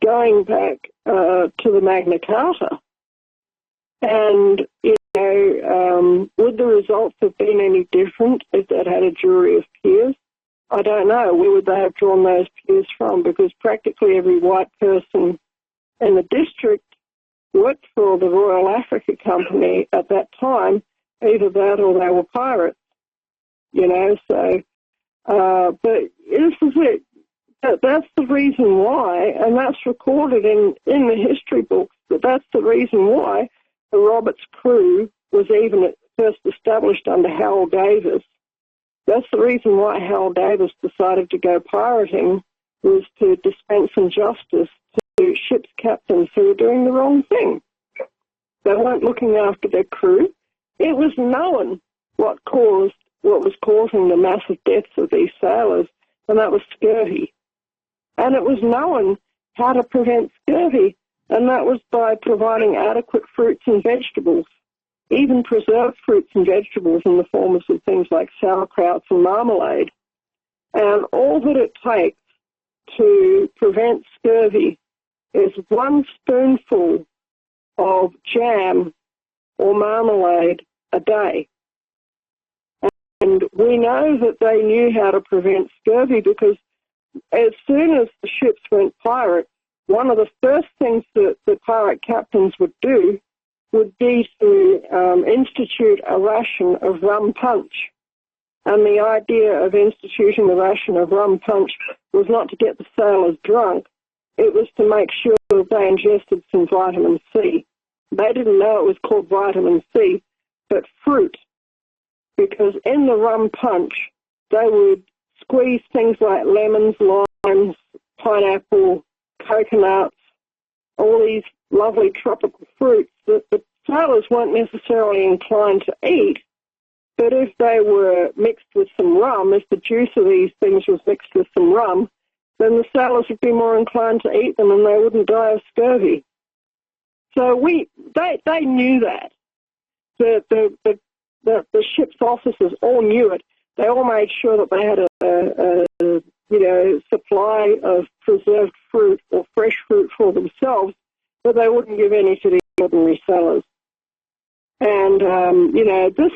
going back to the Magna Carta. And, would the results have been any different if they'd had a jury of peers? I don't know. Where would they have drawn those peers from? Because practically every white person in the district worked for the Royal Africa Company at that time, either that or they were pirates, so, but this is it. That's the reason why, and that's recorded in the history books, but that's the reason why the Roberts crew was even at first established under Howell Davis. That's the reason why Howell Davis decided to go pirating, was to dispense injustice to ship's captains who were doing the wrong thing. They weren't looking after their crew. It was known what was causing the massive deaths of these sailors, and that was scurvy. And it was known how to prevent scurvy, and that was by providing adequate fruits and vegetables, even preserved fruits and vegetables in the forms of things like sauerkrauts and marmalade. And all that it takes to prevent scurvy is 1 spoonful of jam or marmalade a day. we know that they knew how to prevent scurvy because as soon as the ships went pirate, one of the first things that the pirate captains would do would be to institute a ration of rum punch. And the idea of instituting the ration of rum punch was not to get the sailors drunk. It was to make sure that they ingested some vitamin C. They didn't know it was called vitamin C, but fruit. Because in the rum punch, they would squeeze things like lemons, limes, pineapple, coconuts, all these lovely tropical fruits that the sailors weren't necessarily inclined to eat. But if they were mixed with some rum, if the juice of these things was mixed with some rum, then the sailors would be more inclined to eat them and they wouldn't die of scurvy. So they knew that. The ship's officers all knew it. They all made sure that they had a supply of preserved fruit or fresh fruit for themselves, but they wouldn't give any to the ordinary sailors. And this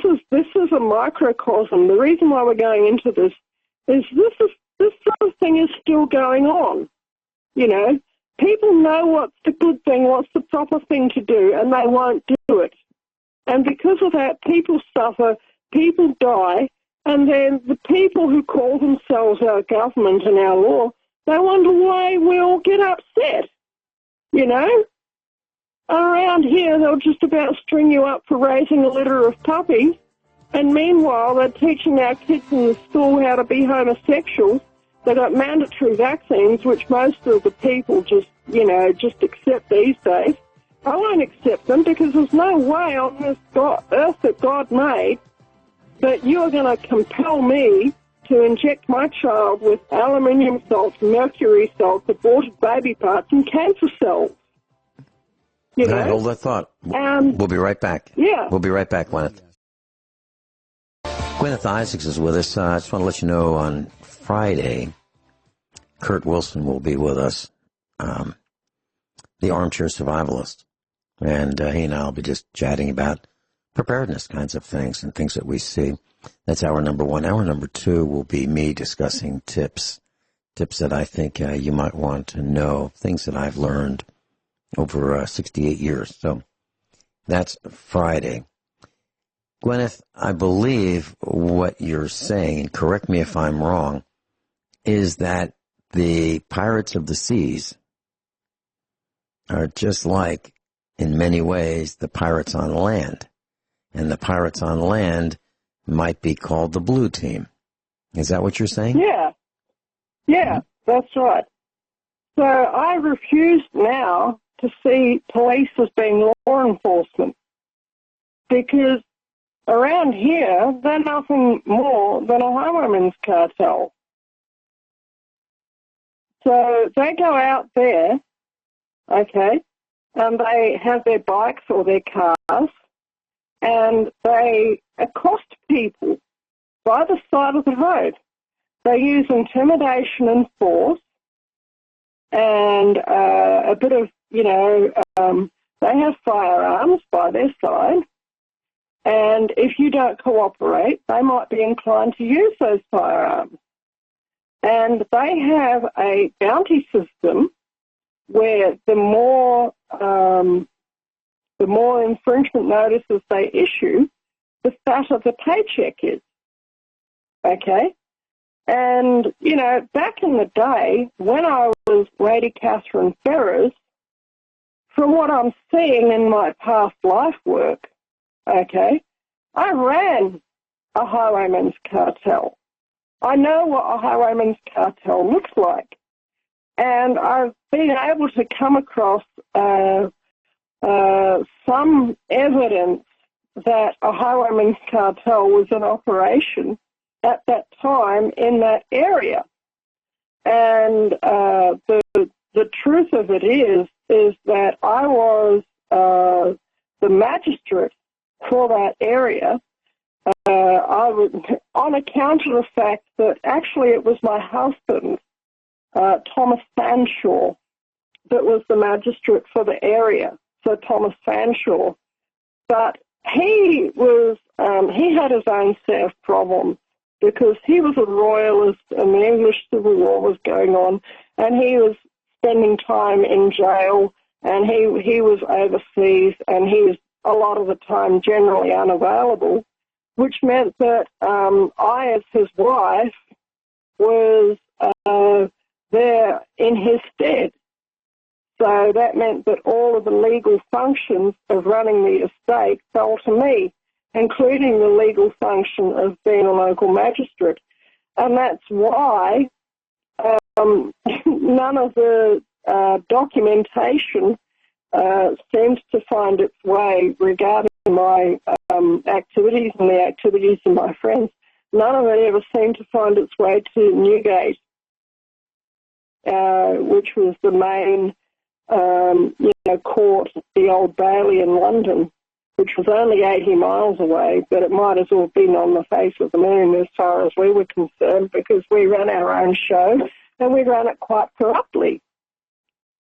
is a microcosm. The reason why we're going into this is this sort of thing is still going on. You know, people know what's the good thing, what's the proper thing to do, and they won't do it. And because of that, people suffer, people die, and then the people who call themselves our government and our law, they wonder why we all get upset, you know? Around here, they'll just about string you up for raising a litter of puppies, and meanwhile, they're teaching our kids in the school how to be homosexuals. They've got mandatory vaccines, which most of the people just accept these days. I won't accept them because there's no way on this earth that God made that you're going to compel me to inject my child with aluminium salts, mercury salts, aborted baby parts, and cancer cells. You know? Hold that thought. We'll be right back. Yeah. We'll be right back, Guineith. Guineith Isaacs is with us. I just want to let you know on Friday, Kurt Wilson will be with us, the armchair survivalist. And he and I will be just chatting about preparedness kinds of things and things that we see. That's hour number one. Hour number two will be me discussing tips that I think you might want to know, things that I've learned over 68 years. So that's Friday. Guineith, I believe what you're saying, and correct me if I'm wrong, is that the pirates of the seas are just like, in many ways, the pirates on land. And the pirates on land might be called the blue team. Is that what you're saying? Yeah. Yeah, that's right. So I refuse now to see police as being law enforcement because around here, they're nothing more than a highwayman's cartel. So they go out there, okay, and they have their bikes or their cars, and they accost people by the side of the road. They use intimidation and force and a bit of, they have firearms by their side. And if you don't cooperate, they might be inclined to use those firearms. And they have a bounty system where the more infringement notices they issue, the fatter the paycheck is. Okay? And, back in the day, when I was Lady Catherine Ferrers, from what I'm seeing in my past life work, okay, I ran a highwayman's cartel. I know what a highwayman's cartel looks like. And I've been able to come across some evidence that a highwayman's cartel was in operation at that time in that area. And the truth of it is that I was the magistrate for that area. I was, on account of the fact that actually it was my husband, Thomas Fanshawe, that was the magistrate for the area. So Thomas Fanshawe, but he was he had his own set of problems. because he was a royalist and the English Civil War was going on, and he was spending time in jail, and he was overseas, and he was a lot of the time generally unavailable, which meant that I, as his wife, was there in his stead. So that meant that all of the legal functions of running the estate fell to me, including the legal function of being a local magistrate. And that's why none of the documentation seems to find its way regarding my activities and the activities of my friends. None of it ever seemed to find its way to Newgate, which was the main court, the Old Bailey in London, which was only 80 miles away, but it might as well have been on the face of the moon as far as we were concerned, because we ran our own show, and we ran it quite corruptly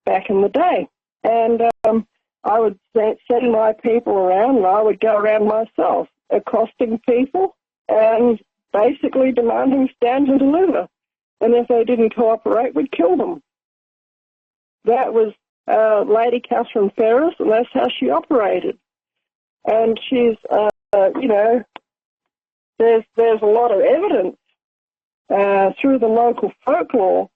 back in the day. And I would send my people around, and I would go around myself, accosting people and basically demanding stand and deliver. And if they didn't cooperate, we'd kill them. That was Lady Catherine Ferris, and that's how she operated. And she's, there's a lot of evidence through the local folklore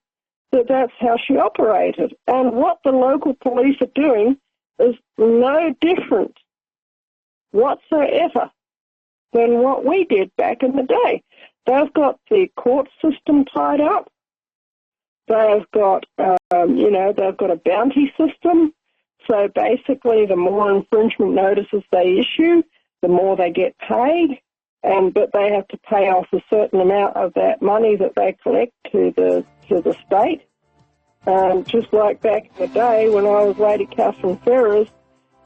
that that's how she operated. And what the local police are doing is no different whatsoever than what we did back in the day. They've got the court system tied up. They've got, they've got a bounty system. So basically, the more infringement notices they issue, the more they get paid. But they have to pay off a certain amount of that money that they collect to the state. Just like back in the day when I was Lady Catherine Ferris,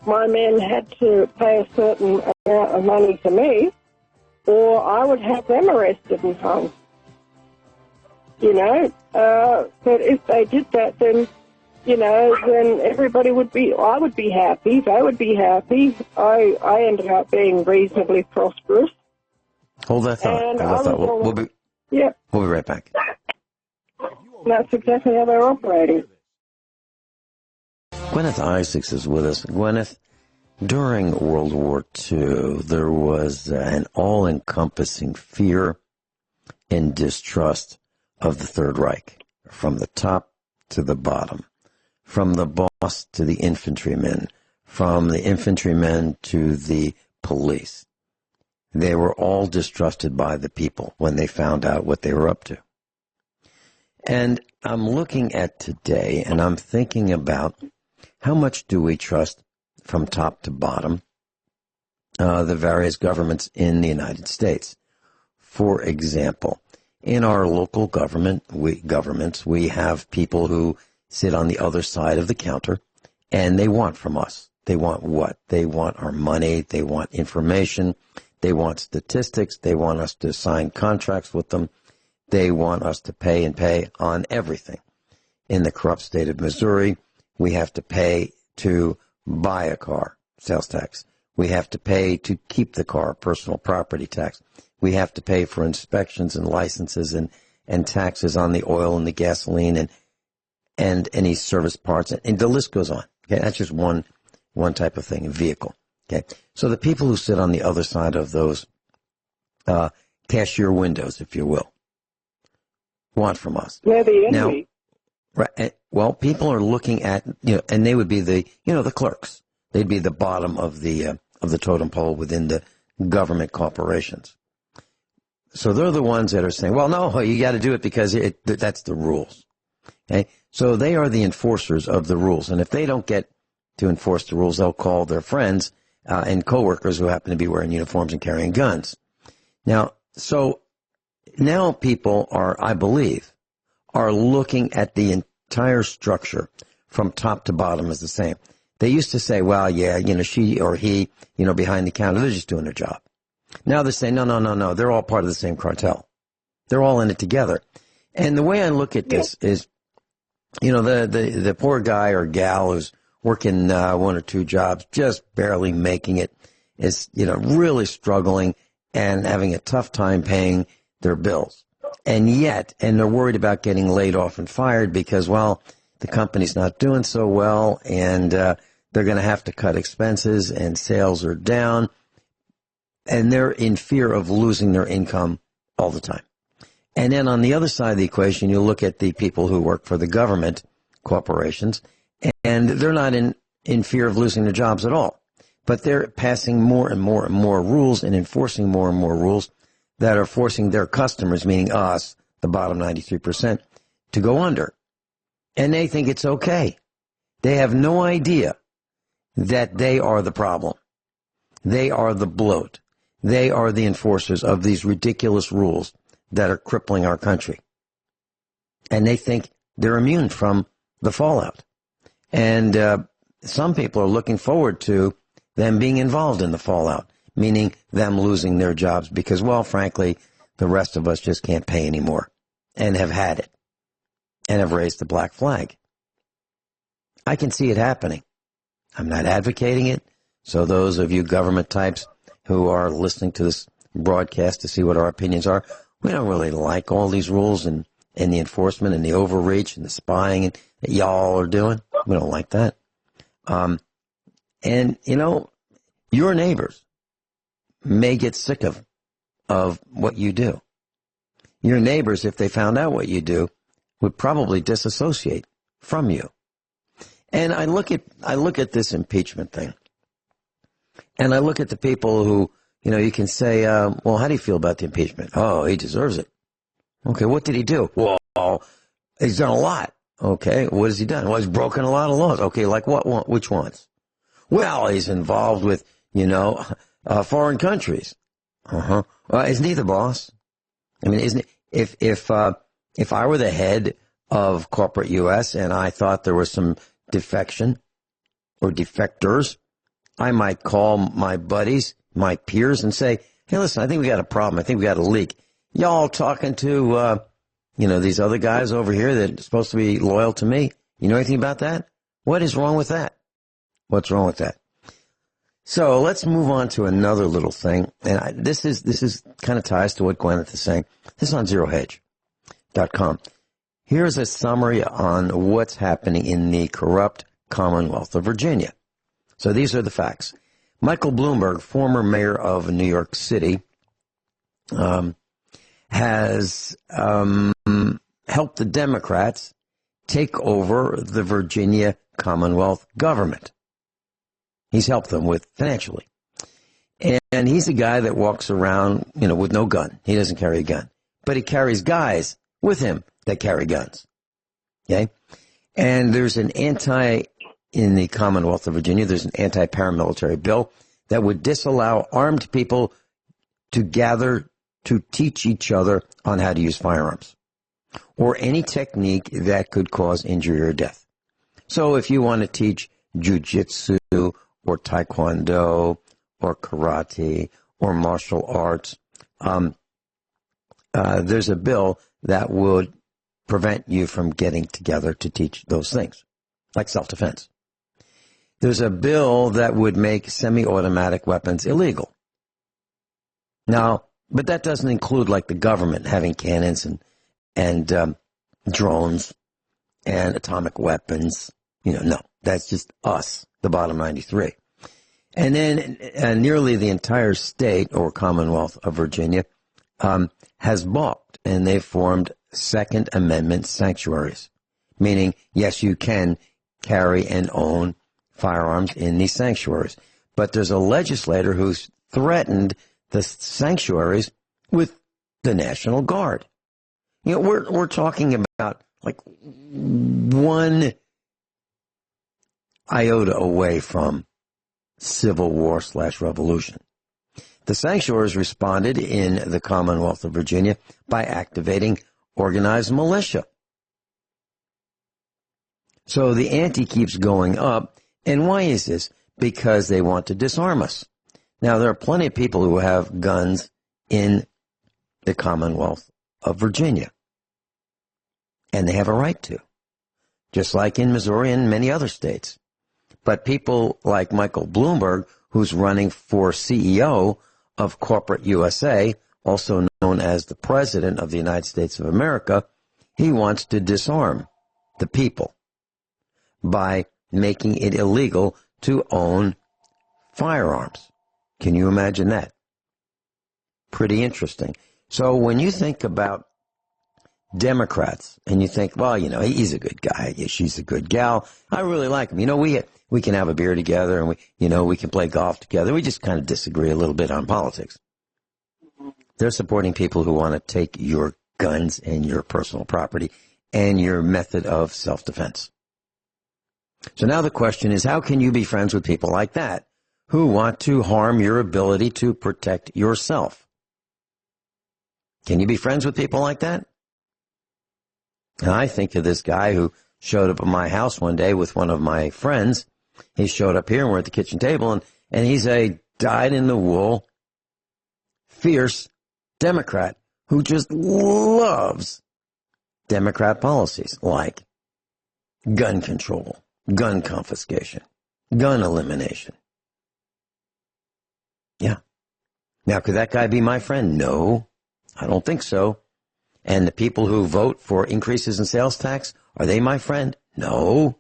my men had to pay a certain amount of money to me, or I would have them arrested and hung. But if they did that, then everybody would be, I would be happy, they would be happy. I ended up being reasonably prosperous. Hold that thought. We'll be right back. That's exactly how they're operating. Guineith Isaacs is with us. Guineith, during World War II, there was an all-encompassing fear and distrust of the Third Reich, from the top to the bottom, from the boss to the infantrymen, from the infantrymen to the police. They were all distrusted by the people when they found out what they were up to. And I'm looking at today, and I'm thinking about how much do we trust from top to bottom the various governments in the United States. For example, in our local governments, we have people who sit on the other side of the counter, and they want from us. They want what? They want our money. They want information. They want statistics. They want us to sign contracts with them. They want us to pay and pay on everything. In the corrupt state of Missouri, we have to pay to buy a car, sales tax. We have to pay to keep the car, personal property tax. We have to pay for inspections and licenses and taxes on the oil and the gasoline and any service parts. And the list goes on. Okay, that's just one type of thing, a vehicle. Okay, so the people who sit on the other side of those cashier windows, if you will, want from us. Yeah, the enemy. Now, right, well, people are looking at, and they would be the clerks. They'd be the bottom of the totem pole within the government corporations. So they're the ones that are saying, well, no, you got to do it because that's the rules. Okay, so they are the enforcers of the rules, and if they don't get to enforce the rules, they'll call their friends and coworkers who happen to be wearing uniforms and carrying guns. Now people are, I believe, are looking at the entire structure from top to bottom as the same. They used to say, well, yeah, she or he, behind the counter, they're just doing their job. Now they're saying, no, they're all part of the same cartel. They're all in it together. And the way I look at this is, the poor guy or gal who's working one or two jobs, just barely making it, is, really struggling and having a tough time paying their bills. And they're worried about getting laid off and fired because, well, the company's not doing so well, and they're going to have to cut expenses, and sales are down, and they're in fear of losing their income all the time. And then on the other side of the equation, you look at the people who work for the government, corporations, and they're not in fear of losing their jobs at all. But they're passing more and more and more rules and enforcing more and more rules that are forcing their customers, meaning us, the bottom 93%, to go under. And they think it's okay. They have no idea that they are the problem. They are the bloat. They are the enforcers of these ridiculous rules that are crippling our country. And they think they're immune from the fallout. And some people are looking forward to them being involved in the fallout, meaning them losing their jobs because, well, frankly, the rest of us just can't pay anymore and have had it and have raised the black flag. I can see it happening. I'm not advocating it. So those of you government types who are listening to this broadcast to see what our opinions are, we don't really like all these rules and the enforcement and the overreach and the spying that y'all are doing. We don't like that. And, you know, your neighbors may get sick of what you do. Your neighbors, if they found out what you do, would probably disassociate from you. And I look at this impeachment thing, and I look at the people who, you know, you can say, well, how do you feel about the impeachment? Oh, he deserves it. Okay, what did he do? Well, he's done a lot. Okay, what has he done? Well, he's broken a lot of laws. Okay, like what? Which ones? Well, he's involved with, you know, foreign countries. Isn't he the boss? I mean, isn't if I were the head of corporate U.S. and I thought there was some defection or defectors, I might call my buddies, my peers, and say, hey, listen, I think we got a problem. I think we got a leak. Y'all talking to, you know, these other guys over here that are supposed to be loyal to me. You know anything about that? What is wrong with that? What's wrong with that? So let's move on to another little thing. And this is kind of ties to what Guineith is saying. This is on zerohedge.com. Here's a summary on what's happening in the corrupt Commonwealth of Virginia. So these are the facts. Michael Bloomberg, former mayor of New York City, has helped the Democrats take over the Virginia Commonwealth government. He's helped them with financially. And he's a guy that walks around, you know, with no gun. He doesn't carry a gun. But he carries guys with him that carry guns. Okay? And there's in the Commonwealth of Virginia, there's an anti-paramilitary bill that would disallow armed people to gather to teach each other on how to use firearms or any technique that could cause injury or death. So if you want to teach jujitsu or taekwondo or karate or martial arts, there's a bill that would prevent you from getting together to teach those things, like self-defense. There's a bill that would make semi-automatic weapons illegal. Now, but that doesn't include like the government having cannons and drones and atomic weapons. You know, no, that's just us, the bottom 93. And then nearly the entire state or Commonwealth of Virginia has balked, and they've formed Second Amendment sanctuaries, meaning, yes, you can carry and own firearms in these sanctuaries. But there's a legislator who's threatened the sanctuaries with the National Guard. You know, we're talking about like one iota away from civil war / revolution. The sanctuaries responded in the Commonwealth of Virginia by activating organized militia. So the ante keeps going up. And why is this? Because they want to disarm us. Now, there are plenty of people who have guns in the Commonwealth of Virginia. And they have a right to, just like in Missouri and many other states. But people like Michael Bloomberg, who's running for CEO of corporate USA, also known as the President of the United States of America, he wants to disarm the people by making it illegal to own firearms. Can you imagine that? Pretty interesting. So when you think about Democrats and you think, well, you know, he's a good guy, she's a good gal, I really like him. You know, we can have a beer together and we can play golf together. We just kind of disagree a little bit on politics. They're supporting people who want to take your guns and your personal property and your method of self-defense. So now the question is, how can you be friends with people like that who want to harm your ability to protect yourself? Can you be friends with people like that? And I think of this guy who showed up at my house one day with one of my friends. He showed up here and we're at the kitchen table, and he's a dyed-in-the-wool, fierce Democrat who just loves Democrat policies like gun control, gun confiscation, gun elimination. Yeah. Now, could that guy be my friend? No, I don't think so. And the people who vote for increases in sales tax, are they my friend? No.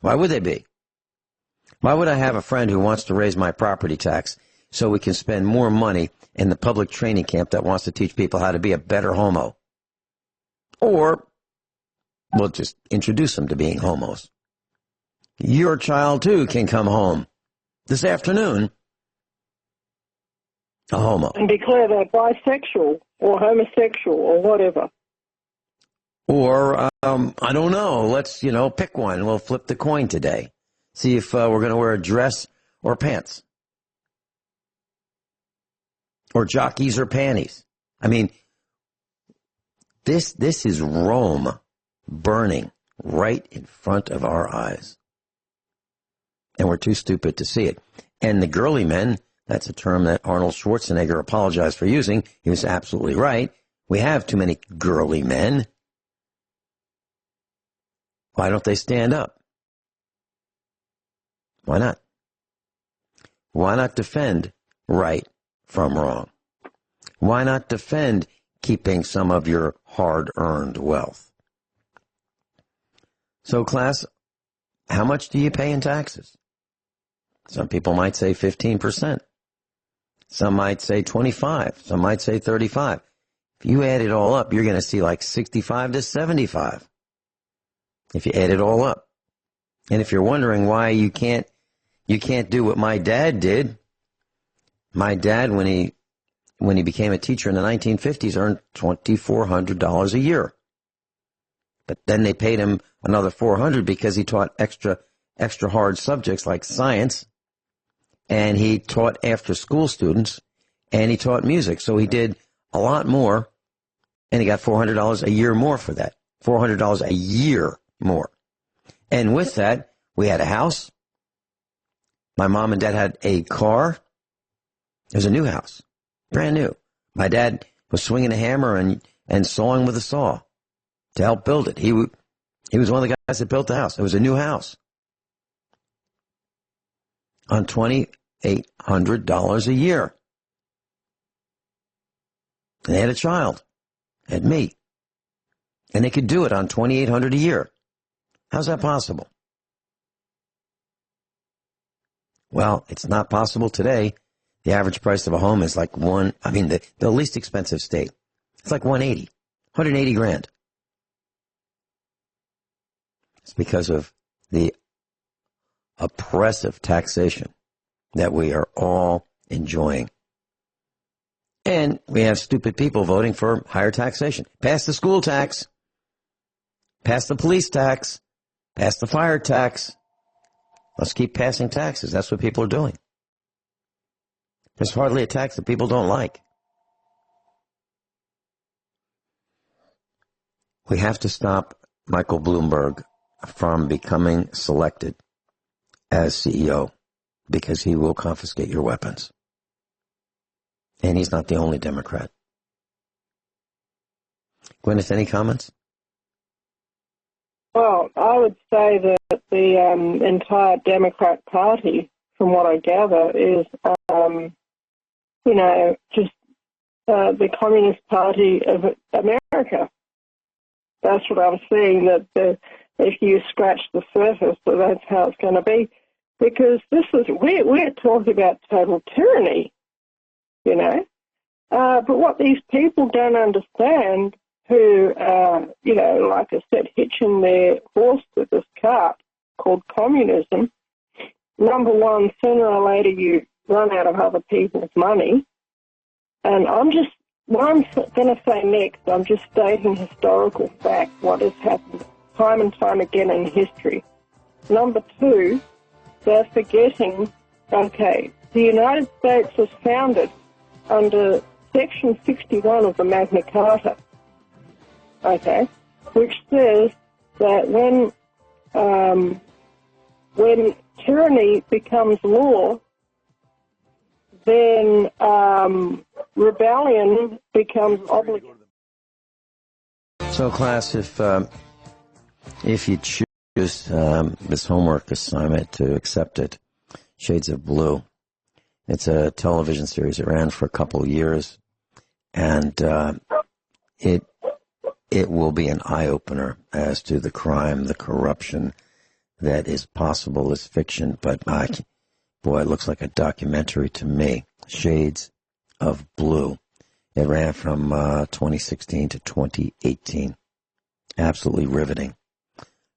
Why would they be? Why would I have a friend who wants to raise my property tax so we can spend more money in the public training camp that wants to teach people how to be a better homo? Or we'll just introduce them to being homos. Your child, too, can come home this afternoon a homo. And declare they're bisexual or homosexual or whatever. Or, I don't know, let's, pick one. We'll flip the coin today. See if we're going to wear a dress or pants. Or jockeys or panties. I mean, this is Rome burning right in front of our eyes. And we're too stupid to see it. And the girly men, that's a term that Arnold Schwarzenegger apologized for using. He was absolutely right. We have too many girly men. Why don't they stand up? Why not? Why not defend right from wrong? Why not defend keeping some of your hard-earned wealth? So, class, how much do you pay in taxes? Some people might say 15%. Some might say 25. Some might say 35. If you add it all up, you're going to see like 65 to 75. If you add it all up. And if you're wondering why you can't do what my dad did, my dad, when he became a teacher in the 1950s, earned $2,400 a year. But then they paid him another $400 because he taught extra hard subjects like science, and he taught after school students, and he taught music. So he did a lot more, and he got $400 a year more for that. $400 a year more. And with that, we had a house. My mom and dad had a car. It was a new house, brand new. My dad was swinging a hammer and sawing with a saw to help build it. He was one of the guys that built the house. It was a new house on $2,800 a year. And they had a child, had me. And they could do it on $2,800 a year. How's that possible? Well, it's not possible today. The average price of a home is like the least expensive state. It's like 180 grand. It's because of the oppressive taxation that we are all enjoying. And we have stupid people voting for higher taxation. Pass the school tax. Pass the police tax. Pass the fire tax. Let's keep passing taxes. That's what people are doing. There's hardly a tax that people don't like. We have to stop Michael Bloomberg from becoming selected as CEO because he will confiscate your weapons. And he's not the only Democrat. Guineith, any comments? Well, I would say that the entire Democrat Party, from what I gather, is, just the Communist Party of America. That's what I'm seeing, that if you scratch the surface, that's how it's going to be. Because we're talking about total tyranny, you know. But what these people don't understand, who, you know, like I said, hitching their horse to this cart called communism, number one, sooner or later you run out of other people's money. And what I'm going to say next, I'm just stating historical fact, what has happened time and time again in history. Number two, they're forgetting, okay, the United States was founded under Section 61 of the Magna Carta, okay, which says that when tyranny becomes law, then rebellion becomes obligatory. So, class, if you choose this homework assignment to accept it, Shades of Blue, it's a television series. It ran for a couple of years, and it will be an eye-opener as to the crime, the corruption that is possible as fiction. But, boy, it looks like a documentary to me. Shades of Blue. It ran from 2016 to 2018. Absolutely riveting.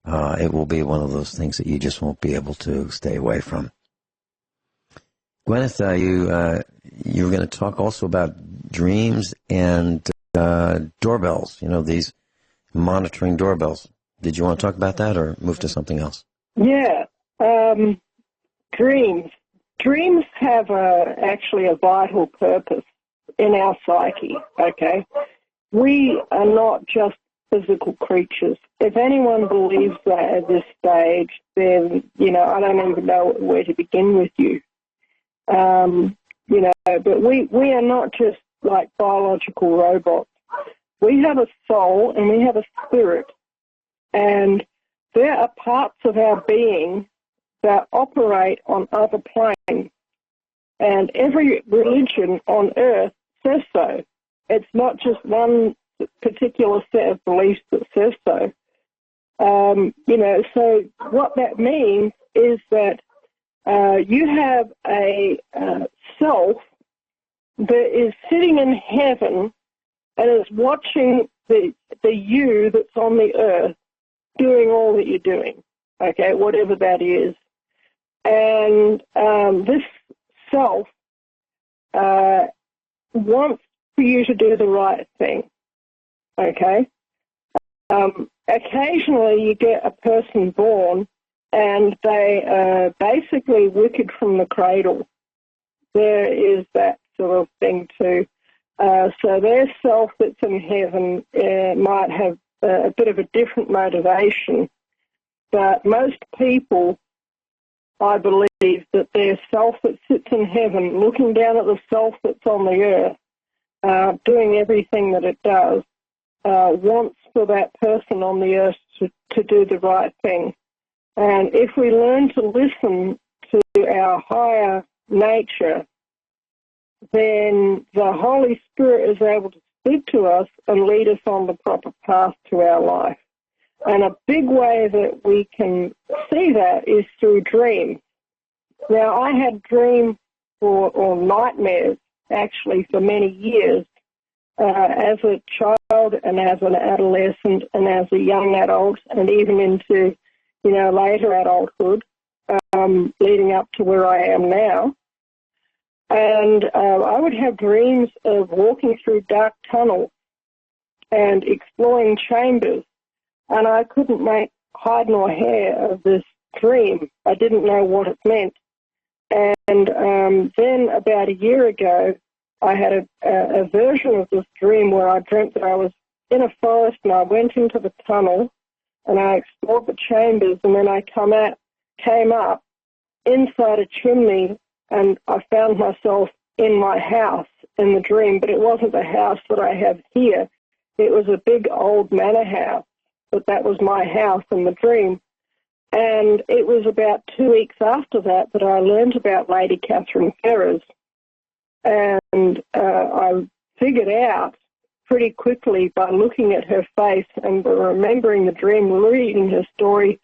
It will be one of those things that you just won't be able to stay away from. Guineith, you were going to talk also about dreams and doorbells, you know, these monitoring doorbells. Did you want to talk about that or move to something else? Yeah. Dreams. Dreams have actually a vital purpose in our psyche, okay? We are not just physical creatures. If anyone believes that at this stage, then, you know, I don't even know where to begin with you. You know, but we are not just like biological robots. We have a soul and we have a spirit, and there are parts of our being that operate on other planes, and every religion on earth says so. It's not just one particular set of beliefs that says so. You know, so what that means is that you have a self that is sitting in heaven and is watching the you that's on the earth doing all that you're doing, okay, whatever that is. And this self wants for you to do the right thing, okay? Occasionally you get a person born and they are basically wicked from the cradle. There is that sort of thing too. So their self that's in heaven might have a bit of a different motivation, but most people, I believe, that their self that sits in heaven, looking down at the self that's on the earth, doing everything that it does, wants for that person on the earth to do the right thing. And if we learn to listen to our higher nature, then the Holy Spirit is able to speak to us and lead us on the proper path to our life. And a big way that we can see that is through dreams. Now, I had dreams or nightmares, actually, for many years as a child and as an adolescent and as a young adult and even into, you know, later adulthood, leading up to where I am now. And I would have dreams of walking through dark tunnels and exploring chambers, and I couldn't make hide nor hair of this dream. I didn't know what it meant. And then about a year ago, I had a version of this dream where I dreamt that I was in a forest and I went into the tunnel and I explored the chambers, and then I came up inside a chimney, and I found myself in my house in the dream, but it wasn't the house that I have here. It was a big old manor house, but that was my house in the dream. And it was about 2 weeks after that I learned about Lady Catherine Ferrers. And I figured out pretty quickly by looking at her face and remembering the dream, reading her story,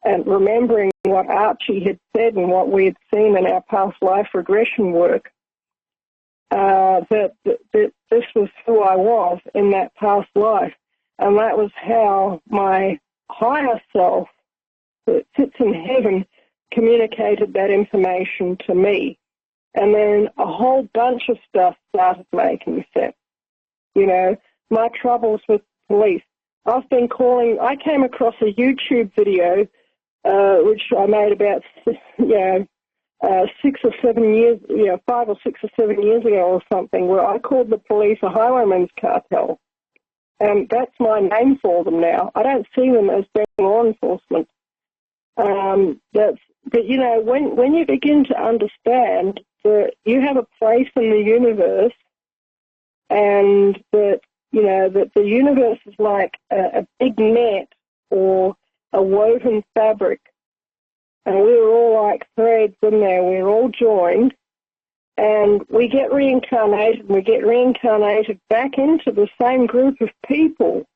and remembering what Archie had said and what we had seen in our past life regression work, that this was who I was in that past life. And that was how my higher self that sits in heaven communicated that information to me. And then a whole bunch of stuff started making sense. You know, my troubles with police. I came across a YouTube video, which I made about, 6 or 7 years, 5 or 6 or 7 years ago or something, where I called the police a highwayman's cartel. And that's my name for them now. I don't see them as being law enforcement. But you know, when you begin to understand that you have a place in the universe, and that, you know, that the universe is like a big net or a woven fabric, and we're all like threads in there, we're all joined, and we get reincarnated back into the same group of people,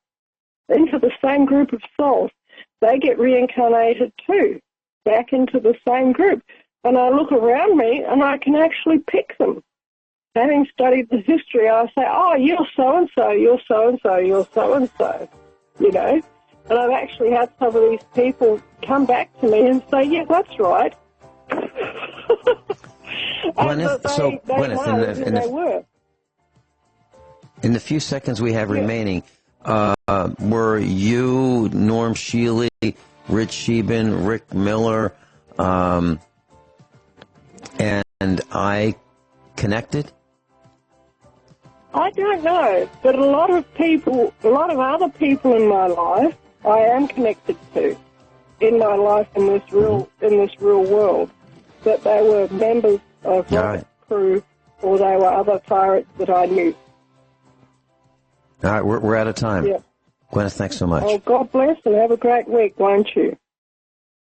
into the same group of souls. They get reincarnated too, back into the same group. And I look around me and I can actually pick them. Having studied the history, I say, oh, you're so-and-so, you're so-and-so, you're so-and-so, you know. And I've actually had some of these people come back to me and say, yeah, that's right. Guineith, in the few seconds we have remaining, were you, Norm Shealy, Rich Sheben, Rick Miller, and I connected? I don't know, but a lot of other people in my life, I am connected to in my life in this real world. That they were members of the crew, or they were other pirates that I knew. All right, we're out of time. Yeah. Guineith, thanks so much. Oh, God bless and have a great week, won't you?